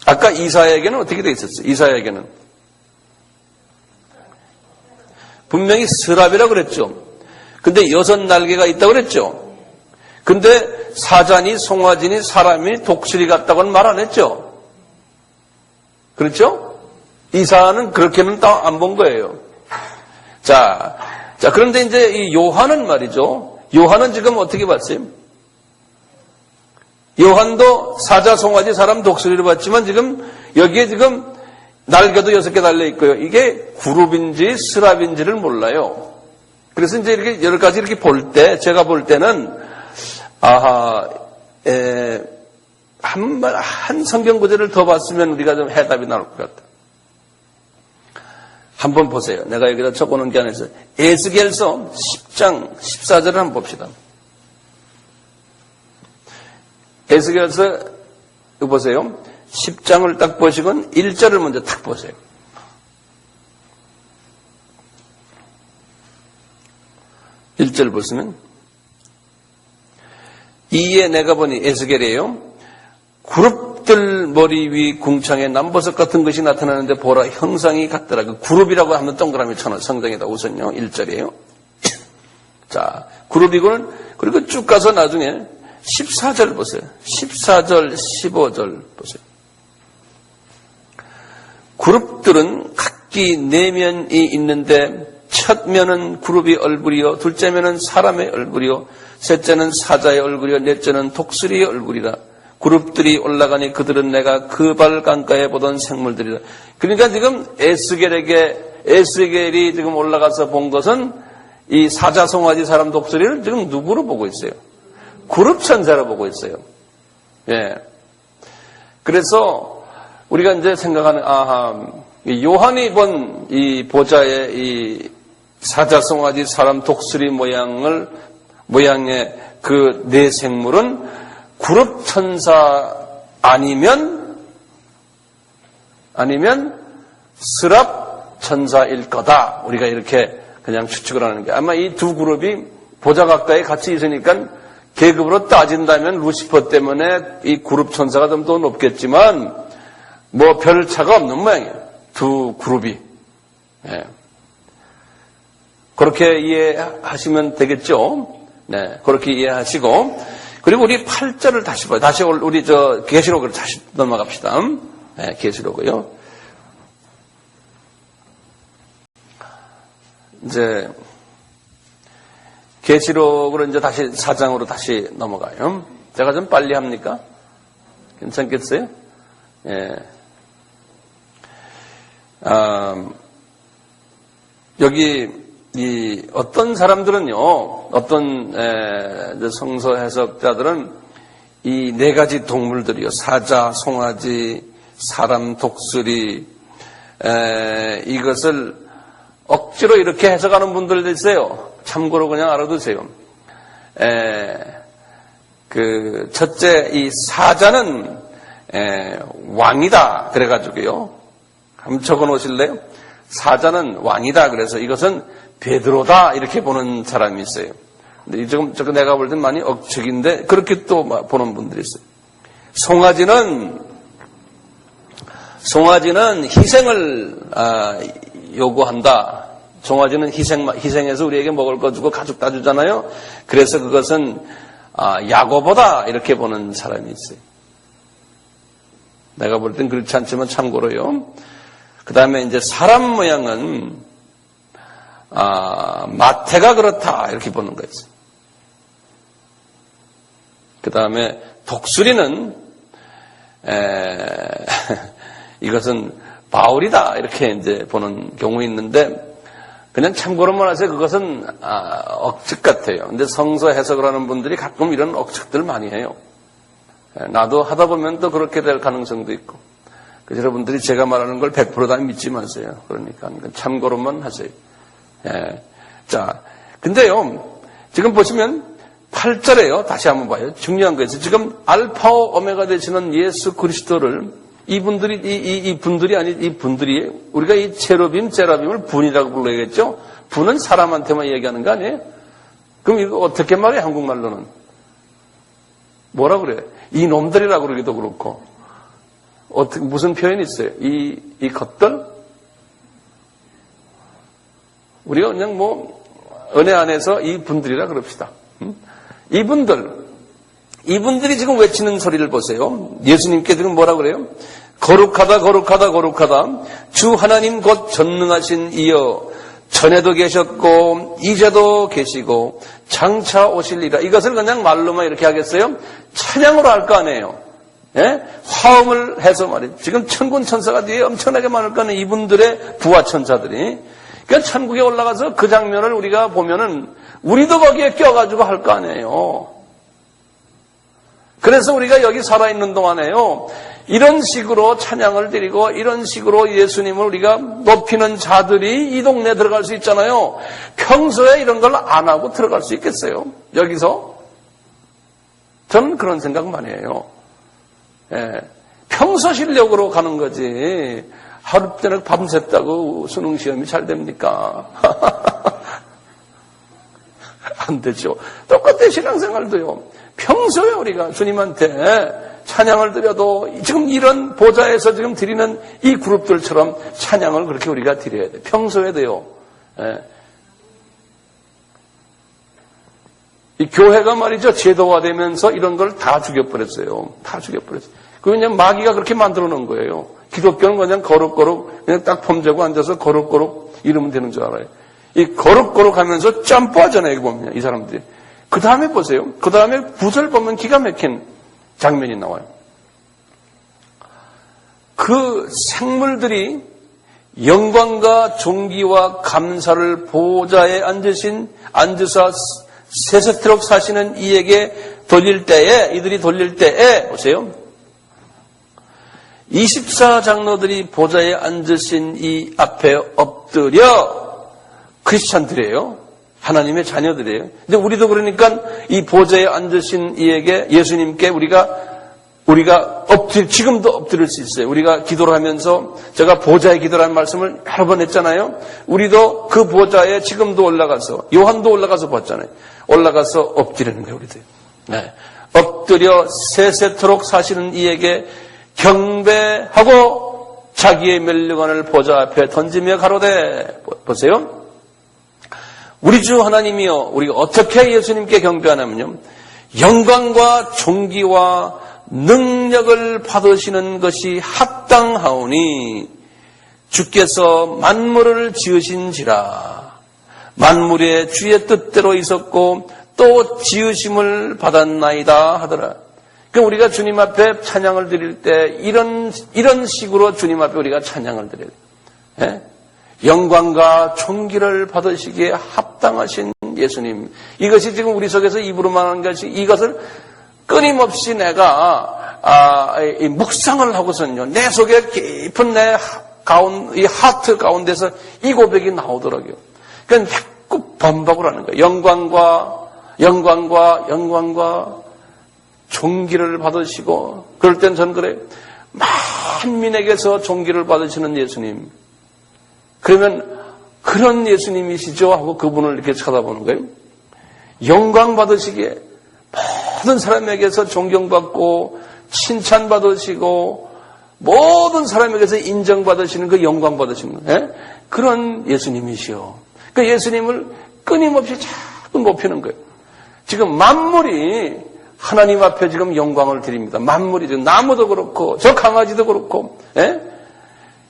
아까 이사야에게는 어떻게 돼 있었어요? 이사야에게는 분명히 스랍이라고 그랬죠. 근데 6 날개가 있다고 그랬죠. 근데 사자니 송아지니 사람이 독수리 같다고는 말 안 했죠. 그렇죠? 이사야는 그렇게는 안 본 거예요. 자, 그런데 이제 이 요한은 말이죠. 요한은 지금 어떻게 봤어요? 요한도 사자, 송아지, 사람, 독수리를 봤지만 지금 여기에 지금 날개도 6개 달려 있고요. 이게 그룹인지 스랍인지를 몰라요. 그래서 이제 이렇게 여러 가지 이렇게 볼 때, 제가 볼 때는, 한 성경 구절을 더 봤으면 우리가 좀 해답이 나올 것 같다. 한번 보세요. 내가 여기다 적어놓은 게 하나 있어요. 에스겔서 10장 14절을 한번 봅시다. 에스겔서 이거 보세요. 10장을 딱 보시건 1절을 먼저 딱 보세요. 일 절 보시면 이에 내가 보니 에스겔이에요. 그룹들 머리 위 궁창에 남보석 같은 것이 나타나는데 보라 형상이 같더라. 그 그룹이라고 하면 동그라미 쳐놓은 성경에다 우선요. 1절이에요. 자, 그룹이고는 그리고 쭉 가서 나중에 14절 보세요. 14절, 15절 보세요. 그룹들은 각기 4면이 있는데 첫 면은 그룹이 얼굴이요, 둘째 면은 사람의 얼굴이요, 셋째는 사자의 얼굴이요, 넷째는 독수리의 얼굴이라. 그룹들이 올라가니 그들은 내가 그 발 강가에 보던 생물들이라. 그러니까 지금 에스겔이 지금 올라가서 본 것은 이 사자, 송아지, 사람, 독수리를 지금 누구로 보고 있어요? 그룹 천사로 보고 있어요. 예. 그래서 우리가 이제 생각하는, 요한이 본 이 보좌의 이 사자, 송아지, 사람, 독수리 모양의 그 네 생물은 그룹 천사 아니면 스랍 천사일 거다. 우리가 이렇게 그냥 추측을 하는 게, 아마 이 두 그룹이 보좌 가까이 같이 있으니까 계급으로 따진다면 루시퍼 때문에 이 그룹 천사가 좀 더 높겠지만 뭐 별 차가 없는 모양이에요. 두 그룹이. 예. 그렇게 이해하시면 되겠죠. 네, 그렇게 이해하시고, 그리고 우리 8절을 다시 봐요. 다시 우리 계시록을 다시 넘어갑시다. 네, 계시록이요. 이제 계시록으로 이제 다시 4장으로 다시 넘어가요. 제가 좀 빨리 합니까? 괜찮겠어요? 예. 여기 어떤 사람들은요, 어떤 성서 해석자들은 이 4가지 동물들이요, 사자, 송아지, 사람, 독수리, 이것을 억지로 이렇게 해석하는 분들도 있어요. 참고로 그냥 알아두세요. 첫째, 이 사자는 왕이다 그래가지고요. 한번 적어 놓으실래요? 사자는 왕이다. 그래서 이것은 베드로다 이렇게 보는 사람이 있어요. 근데 지금 내가 볼 땐 많이 억측인데 그렇게 또 보는 분들이 있어요. 송아지는 희생을 요구한다. 송아지는 희생해서 우리에게 먹을 거 주고 가죽 따주잖아요. 그래서 그것은 야고보다 이렇게 보는 사람이 있어요. 내가 볼 땐 그렇지 않지만 참고로요. 그 다음에 이제 사람 모양은 마태가 그렇다 이렇게 보는 거였어요. 그 다음에 독수리는 이것은 바울이다 이렇게 이제 보는 경우 있는데, 그냥 참고로만 하세요. 그것은 억측 같아요. 근데 성서 해석을 하는 분들이 가끔 이런 억측들 많이 해요. 나도 하다 보면 또 그렇게 될 가능성도 있고. 그래서 여러분들이 제가 말하는 걸 100% 다 믿지 마세요. 그러니까 참고로만 하세요. 예. 자, 근데요, 지금 보시면 8절에요. 다시 한번 봐요. 중요한 거에서 지금 알파와 오메가 되시는 예수 그리스도를 이 분들이 우리가 이 제라빔을 분이라고 불러야겠죠? 분은 사람한테만 얘기하는 거 아니에요? 그럼 이거 어떻게 말해? 한국말로는 뭐라 그래? 이 놈들이라고 그러기도 그렇고, 무슨 표현이 있어요? 이 것들? 우리가 그냥 은혜 안에서 이 분들이라 그럽시다. 이분들이 지금 외치는 소리를 보세요. 예수님께 지금 뭐라 그래요? 거룩하다, 거룩하다, 거룩하다. 주 하나님 곧 전능하신 이여, 전에도 계셨고, 이제도 계시고, 장차 오실리라. 이것을 그냥 말로만 이렇게 하겠어요? 찬양으로 할 거 아니에요? 화음을 해서 말이에요. 지금 천군 천사가 뒤에 엄청나게 많을 거는 이분들의 부하 천사들이. 그러니까 천국에 올라가서 그 장면을 우리가 보면은 우리도 거기에 껴가지고 할 거 아니에요. 그래서 우리가 여기 살아있는 동안에요. 이런 식으로 찬양을 드리고 이런 식으로 예수님을 우리가 높이는 자들이 이 동네에 들어갈 수 있잖아요. 평소에 이런 걸 안 하고 들어갈 수 있겠어요? 여기서? 저는 그런 생각 많이 해요. 평소 실력으로 가는 거지. 하루 저녁 밤샜다고 수능 시험이 잘 됩니까? 안 되죠. 똑같아 신앙생활도요. 평소에 우리가 주님한테 찬양을 드려도 지금 이런 보좌에서 지금 드리는 이 그룹들처럼 찬양을 그렇게 우리가 드려야 돼. 평소에도요. 이 교회가 말이죠. 제도화되면서 이런 걸 다 죽여버렸어요. 다 죽여버렸어요. 왜냐면 마귀가 그렇게 만들어 놓은 거예요. 기독교는 그냥 거룩거룩 그냥 딱 폼재고 앉아서 거룩거룩 이러면 되는 줄 알아요. 이 거룩거룩 하면서 점프하잖아요. 여기 보면 이 사람들이. 그 다음에 보세요. 그 다음에 구절 보면 기가 막힌 장면이 나와요. 그 생물들이 영광과 존귀와 감사를 보좌에 앉으사 세세토록 사시는 이에게 돌릴 때에, 이들이 돌릴 때에, 보세요. 24장로들이 보좌에 앉으신 이 앞에 엎드려 크리스찬들이에요. 하나님의 자녀들이에요. 근데 우리도 그러니까 이 보좌에 앉으신 이에게 예수님께 우리가 지금도 엎드릴 수 있어요. 우리가 기도를 하면서 제가 보좌에 기도라는 말씀을 여러 번 했잖아요. 우리도 그 보좌에 지금도 올라가서 요한도 올라가서 봤잖아요. 올라가서 엎드리는 거예요. 우리도. 네. 엎드려 세세토록 사시는 이에게 경배하고 자기의 멸류관을 보좌 앞에 던지며 가로되 보세요. 우리 주 하나님이여 우리가 어떻게 예수님께 경배하냐면요. 영광과 존귀와 능력을 받으시는 것이 합당하오니 주께서 만물을 지으신지라 만물의 주의 뜻대로 있었고 또 지으심을 받았나이다 하더라. 그러니까 우리가 주님 앞에 찬양을 드릴 때 이런 식으로 주님 앞에 우리가 찬양을 드려야 돼요. 영광과 존귀를 받으시기에 합당하신 예수님. 이것이 지금 우리 속에서 입으로 말하는 것이 이것을 끊임없이 내가 묵상을 하고선요. 내 속에 깊은 이 하트 가운데서 이 고백이 나오더라고요. 그러니까 자꾸 반복을 하는 거예요. 영광과 존귀를 받으시고 그럴 땐 전 그래요. 만민에게서 존귀를 받으시는 예수님. 그러면 그런 예수님이시죠? 하고 그분을 이렇게 쳐다보는 거예요. 영광 받으시기에 모든 사람에게서 존경받고 칭찬받으시고 모든 사람에게서 인정받으시는 그 영광 받으시는 거예요. 그런 예수님이시요. 그 예수님을 끊임없이 자꾸 높이는 거예요. 지금 만물이 하나님 앞에 지금 영광을 드립니다. 만물이 지금 나무도 그렇고 저 강아지도 그렇고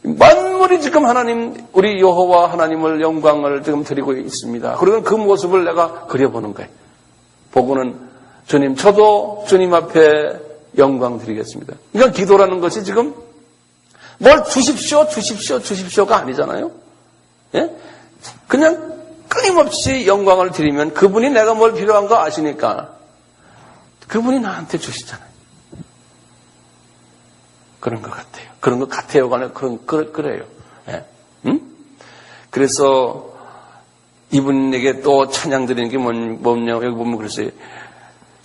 만물이 지금 하나님 우리 여호와 하나님을 영광을 지금 드리고 있습니다. 그러면 그 모습을 내가 그려보는 거예요. 보고는 주님 저도 주님 앞에 영광 드리겠습니다. 그러니까 기도라는 것이 지금 뭘 주십시오가 아니잖아요. 그냥 끊임없이 영광을 드리면 그분이 내가 뭘 필요한 거 아시니까 그분이 나한테 주시잖아요. 그런 것 같아요. 그런 것 같아요가 아니라 그래요. 그래서 이분에게 또 찬양 드리는 게 뭐냐 여기 보면 그랬어요.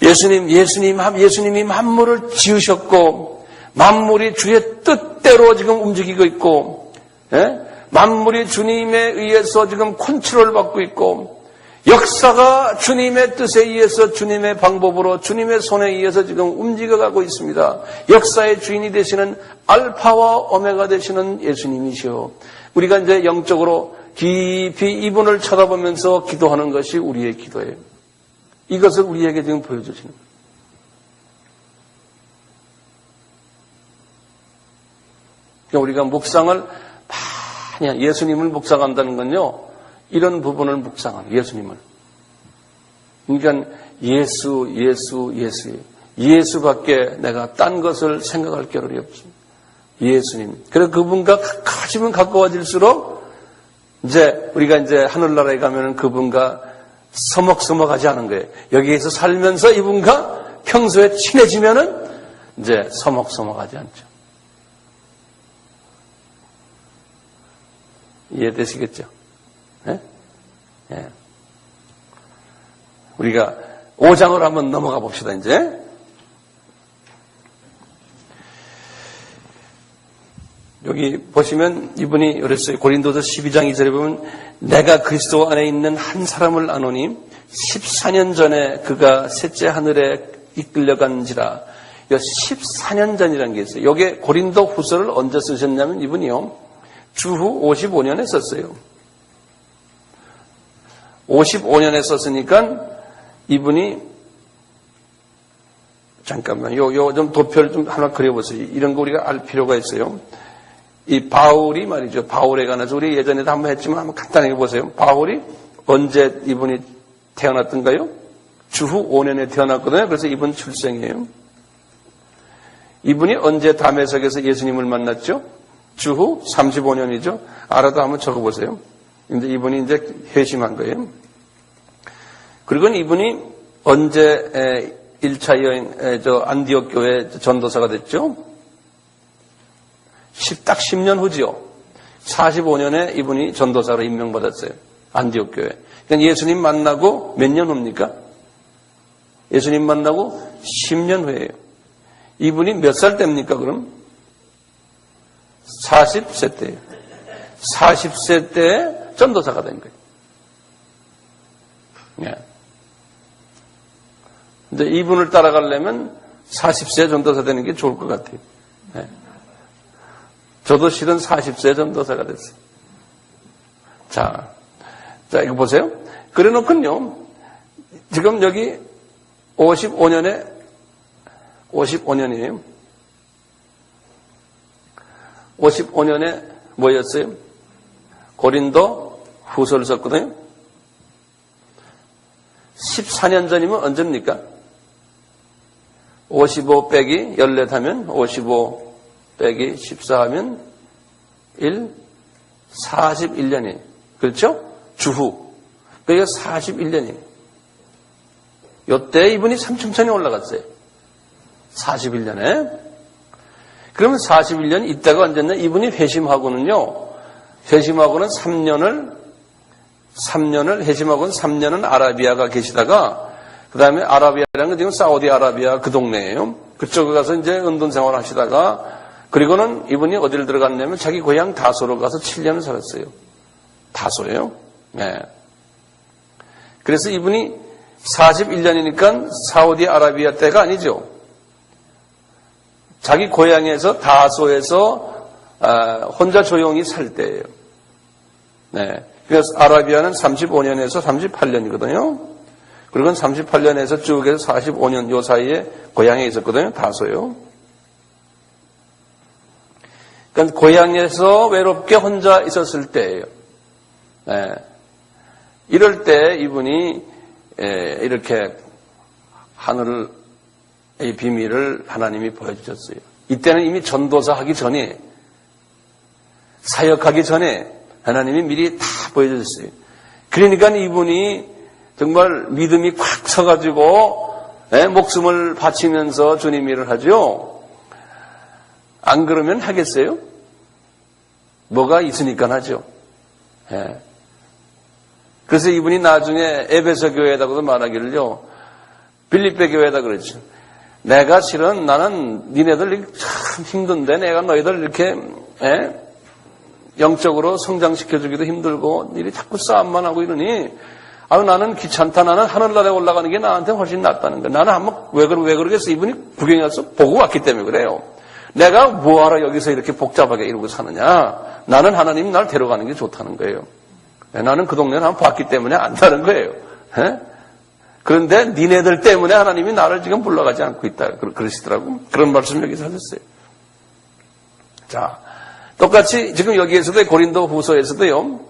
예수님이 만물을 지으셨고 만물이 주의 뜻대로 지금 움직이고 있고 만물이 주님에 의해서 지금 컨트롤 받고 있고 역사가 주님의 뜻에 의해서 주님의 방법으로 주님의 손에 의해서 지금 움직여가고 있습니다. 역사의 주인이 되시는 알파와 오메가 되시는 예수님이시오. 우리가 이제 영적으로 깊이 이분을 쳐다보면서 기도하는 것이 우리의 기도예요. 이것을 우리에게 지금 보여주시는 거예요. 그러니까 우리가 묵상을 많이 예수님을 묵상한다는 건요. 이런 부분을 묵상하는 예수님을. 그러니까 예수. 예수밖에 내가 딴 것을 생각할 겨를이 없습니다. 예수님. 그래서 그분과 가까워지면 가까워질수록 이제 우리가 이제 하늘나라에 가면은 그분과 서먹서먹하지 않은 거예요. 여기에서 살면서 이분과 평소에 친해지면은 이제 서먹서먹하지 않죠. 이해되시겠죠? 네? 네. 우리가 5장을 한번 넘어가 봅시다, 이제. 여기 보시면 이분이 그랬어요. 고린도서 12장 2절에 보면 내가 그리스도 안에 있는 한 사람을 아노니 14년 전에 그가 셋째 하늘에 이끌려간지라. 14년 전이라는 게 있어요. 여기에 고린도 후서를 언제 쓰셨냐면 이분이요. 주후 55년에 썼어요. 55년에 썼으니까 이분이 잠깐만 요 좀 도표를 좀 하나 그려보세요. 이런 거 우리가 알 필요가 있어요. 이 바울이 말이죠. 바울에 관해서 우리 예전에도 한번 했지만 한번 간단하게 보세요. 바울이 언제 이분이 태어났던가요? 주후 5년에 태어났거든요. 그래서 이분 출생이에요. 이분이 언제 다메섹에서 예수님을 만났죠? 주후 35년이죠. 알아도 한번 적어보세요. 이제 이분이 이제 회심한 거예요. 그리고 이분이 언제 1차 여행, 안디옥 교회 전도사가 됐죠? 딱 10년 후지요. 45년에 이분이 전도사로 임명받았어요. 안디옥 교회. 그러니까 예수님 만나고 몇 년 후입니까? 예수님 만나고 10년 후예요. 이분이 몇 살 때입니까, 그럼? 40세 때예요. 40세 때 전도사가 된 거예요. 네. 근데 이분을 따라가려면 40세 전도사 되는 게 좋을 것 같아요. 네. 저도 실은 40세 전도사가 됐어요. 자, 이거 보세요. 그래 놓군요. 지금 여기 55년이에요. 55년에 뭐였어요? 고린도 후서를 썼거든요. 14년 전이면 언제입니까? 55 빼기 14 하면 55 빼기 14 하면 41년이에요. 그렇죠? 주후. 그러니까 41년이에요. 요때 이분이 삼층천에 올라갔어요. 41년에. 그러면 41년 이때가 언제냐? 이분이 회심하고는요. 회심하고는 3년을 회심하고는 3년은 아라비아가 계시다가 그 다음에 아라비아라는 건 지금 사우디아라비아 그 동네예요. 그쪽에 가서 이제 은둔 생활을 하시다가 그리고는 이분이 어디를 들어갔냐면 자기 고향 다소로 가서 7년을 살았어요. 다소예요. 네. 그래서 이분이 41년이니까 사우디아라비아 때가 아니죠. 자기 고향에서 다소에서 혼자 조용히 살 때예요. 네. 그래서 아라비아는 35년에서 38년이거든요. 그리고 38년에서 쭉 해서 45년 요 사이에 고향에 있었거든요. 다소요. 그러니까 고향에서 외롭게 혼자 있었을 때예요. 네. 이럴 때 이분이 이렇게 하늘의 비밀을 하나님이 보여주셨어요. 이때는 이미 전도사 하기 전에 사역하기 전에 하나님이 미리 다 보여주셨어요. 그러니까 이분이 정말 믿음이 콱 서가지고 목숨을 바치면서 주님 일을 하죠. 안 그러면 하겠어요? 뭐가 있으니까 하죠. 예. 그래서 이분이 나중에 에베소 교회에다가도 말하기를요. 빌립보 교회에다 그랬죠. 내가 실은 나는 니네들 참 힘든데 내가 너희들 이렇게 영적으로 성장시켜주기도 힘들고 일이 자꾸 싸움만 하고 이러니 나는 귀찮다. 나는 하늘나라에 올라가는 게 나한테 훨씬 낫다는 거야. 나는 한번 왜 그러겠어? 이분이 구경에 와서 보고 왔기 때문에 그래요. 내가 뭐하러 여기서 이렇게 복잡하게 이러고 사느냐. 나는 하나님이 날 데려가는 게 좋다는 거예요. 나는 그 동네를 한번 봤기 때문에 안다는 거예요. 그런데 니네들 때문에 하나님이 나를 지금 불러가지 않고 있다. 그러시더라고. 그런 말씀 여기서 하셨어요. 자, 똑같이 지금 여기에서도 고린도 후서에서도요.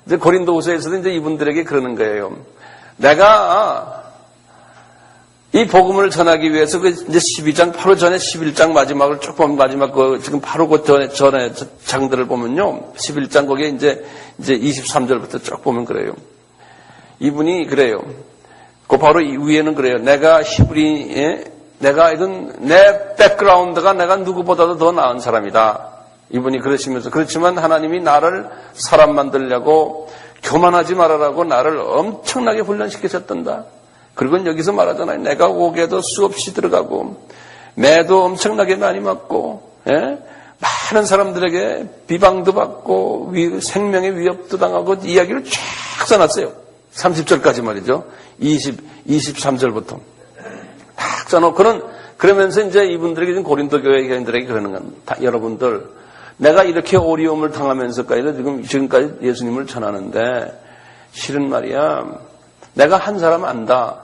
이제 고린도 후서에서도 이제 이분들에게 그러는 거예요. 내가 이 복음을 전하기 위해서 그 이제 12장 바로 전에 11장 마지막을 쭉 보면 마지막 그 지금 바로 그 전에 장들을 보면요. 11장 거기에 이제 23절부터 쭉 보면 그래요. 이분이 그래요. 그 바로 이 위에는 그래요. 내가 히브리에 내가 이건 내 백그라운드가 내가 누구보다도 더 나은 사람이다. 이분이 그러시면서 그렇지만 하나님이 나를 사람 만들려고 교만하지 말아라고 나를 엄청나게 훈련시키셨단다. 그리고 여기서 말하잖아요. 내가 옥에도 수없이 들어가고 매도 엄청나게 많이 맞고 많은 사람들에게 비방도 받고 생명의 위협도 당하고 이야기를 쫙 써놨어요. 30절까지 말이죠. 23절부터 딱 써놓고 그러면서 이제 이분들에게 고린도 교회 교인들에게 그러는 겁니다. 여러분들 내가 이렇게 어려움을 당하면서까지도 지금까지 예수님을 전하는데 실은 말이야 내가 한 사람 안다.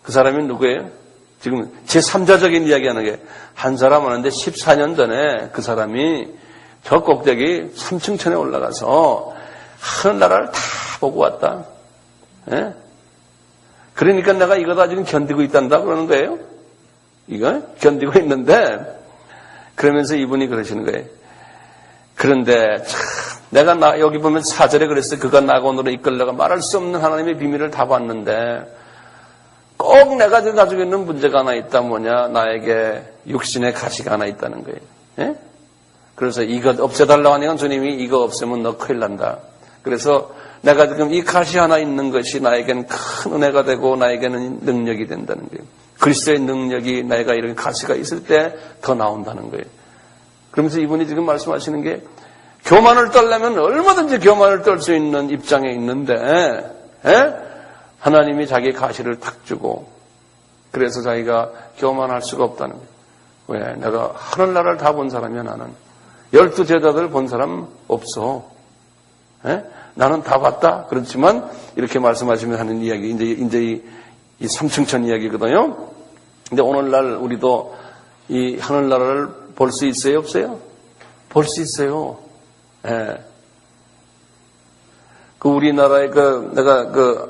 그 사람이 누구예요? 지금 제3자적인 이야기하는 게 한 사람 아는데 14년 전에 그 사람이 저 꼭대기 3층천에 올라가서 하늘나라를 다 보고 왔다. 예? 그러니까 내가 이거 다 지금 견디고 있단다 그러는 거예요. 이거 견디고 있는데 그러면서 이분이 그러시는 거예요. 그런데 참 내가 여기 보면 4절에 그랬어요. 그가 낙원으로 이끌려가 말할 수 없는 하나님의 비밀을 다 봤는데 꼭 내가 지금 가지고 있는 문제가 하나 있다. 뭐냐? 나에게 육신의 가시가 하나 있다는 거예요. 예? 그래서 이거 없애달라고 하니까 주님이 이거 없애면 너 큰일 난다. 그래서 내가 지금 이 가시 하나 있는 것이 나에게는 큰 은혜가 되고 나에게는 능력이 된다는 거예요. 그리스도의 능력이 내가 이런 가시가 있을 때 더 나온다는 거예요. 그러면서 이분이 지금 말씀하시는 게 교만을 떨려면 얼마든지 교만을 떨 수 있는 입장에 있는데 하나님이 자기 가시를 탁 주고 그래서 자기가 교만할 수가 없다는 거예요. 왜? 내가 하늘나라를 다 본 사람이야 나는. 12제자들 본 사람 없어. 나는 다 봤다. 그렇지만 이렇게 말씀하시면 하는 이야기 이제 이 삼층천 이야기거든요. 근데 오늘날 우리도 이 하늘나라를 볼 수 있어요, 없어요? 볼 수 있어요. 예. 그 우리나라의 내가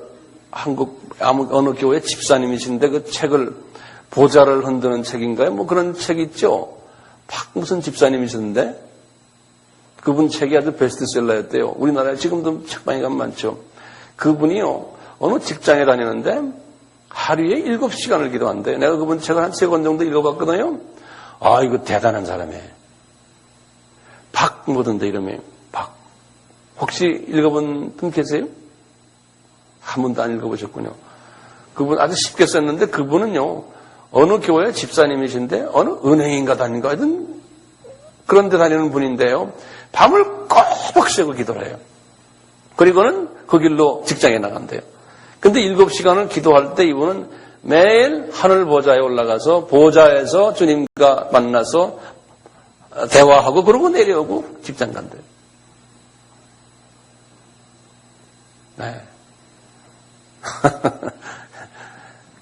한국 어느 교회 집사님이신데 그 책을 보좌를 흔드는 책인가요? 뭐 그런 책 있죠. 무슨 집사님이셨는데 그분 책이 아주 베스트셀러였대요. 우리나라에 지금도 책방에 가면 많죠. 그분이요 어느 직장에 다니는데 하루에 7시간을 기도한대. 내가 그분 책을 한 3권 정도 읽어봤거든요. 아 이거 대단한 사람이에요. 뭐던데 이름이 혹시 읽어본 분 계세요? 한 번도 안 읽어보셨군요. 그분 아주 쉽게 썼는데 그분은요 어느 교회 집사님이신데 어느 은행인가 다닌가 하여튼 그런 데 다니는 분인데요. 밤을 꼬박 새고 기도를 해요. 그리고는 그 길로 직장에 나간대요. 근데 7시간을 기도할 때 이분은 매일 하늘 보좌에 올라가서 보좌에서 주님과 만나서 대화하고 그러고 내려오고 직장 간대요. 네.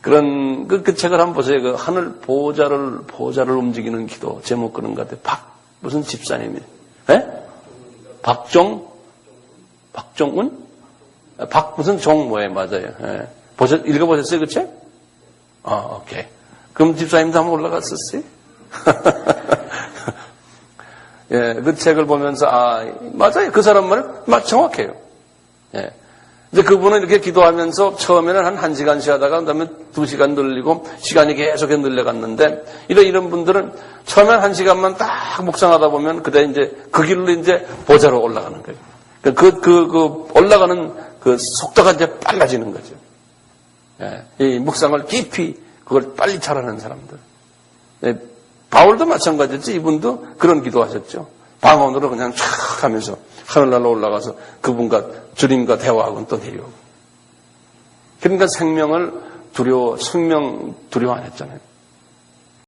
그런 그 책을 한번 보세요. 그 하늘 보좌를 움직이는 기도 제목 그런 것 같아요. 무슨 집사님이? 박종은? 무슨 종 뭐예요? 맞아요. 예. 읽어보셨어요 그 책? 오케이. 그럼 집사님도 한번 올라갔었어요? 예, 그 책을 보면서 맞아요. 그 사람 말 정확해요. 예. 이제 그분은 이렇게 기도하면서 처음에는 한 1시간씩 하다가 그다음에 2시간 늘리고 시간이 계속해서 늘려갔는데 이런 분들은 처음엔 1시간만 딱 묵상하다 보면 그때 이제 그 길로 이제 보좌로 올라가는 거예요. 그 올라가는 그 속도가 이제 빨라지는 거죠. 예, 이 묵상을 깊이 그걸 빨리 잘하는 사람들. 예, 바울도 마찬가지였지. 이분도 그런 기도하셨죠. 방언으로 그냥 촥 하면서 하늘나라로 올라가서 그분과 주님과 대화하고는 또 내려오고. 그러니까 생명 두려워 안 했잖아요.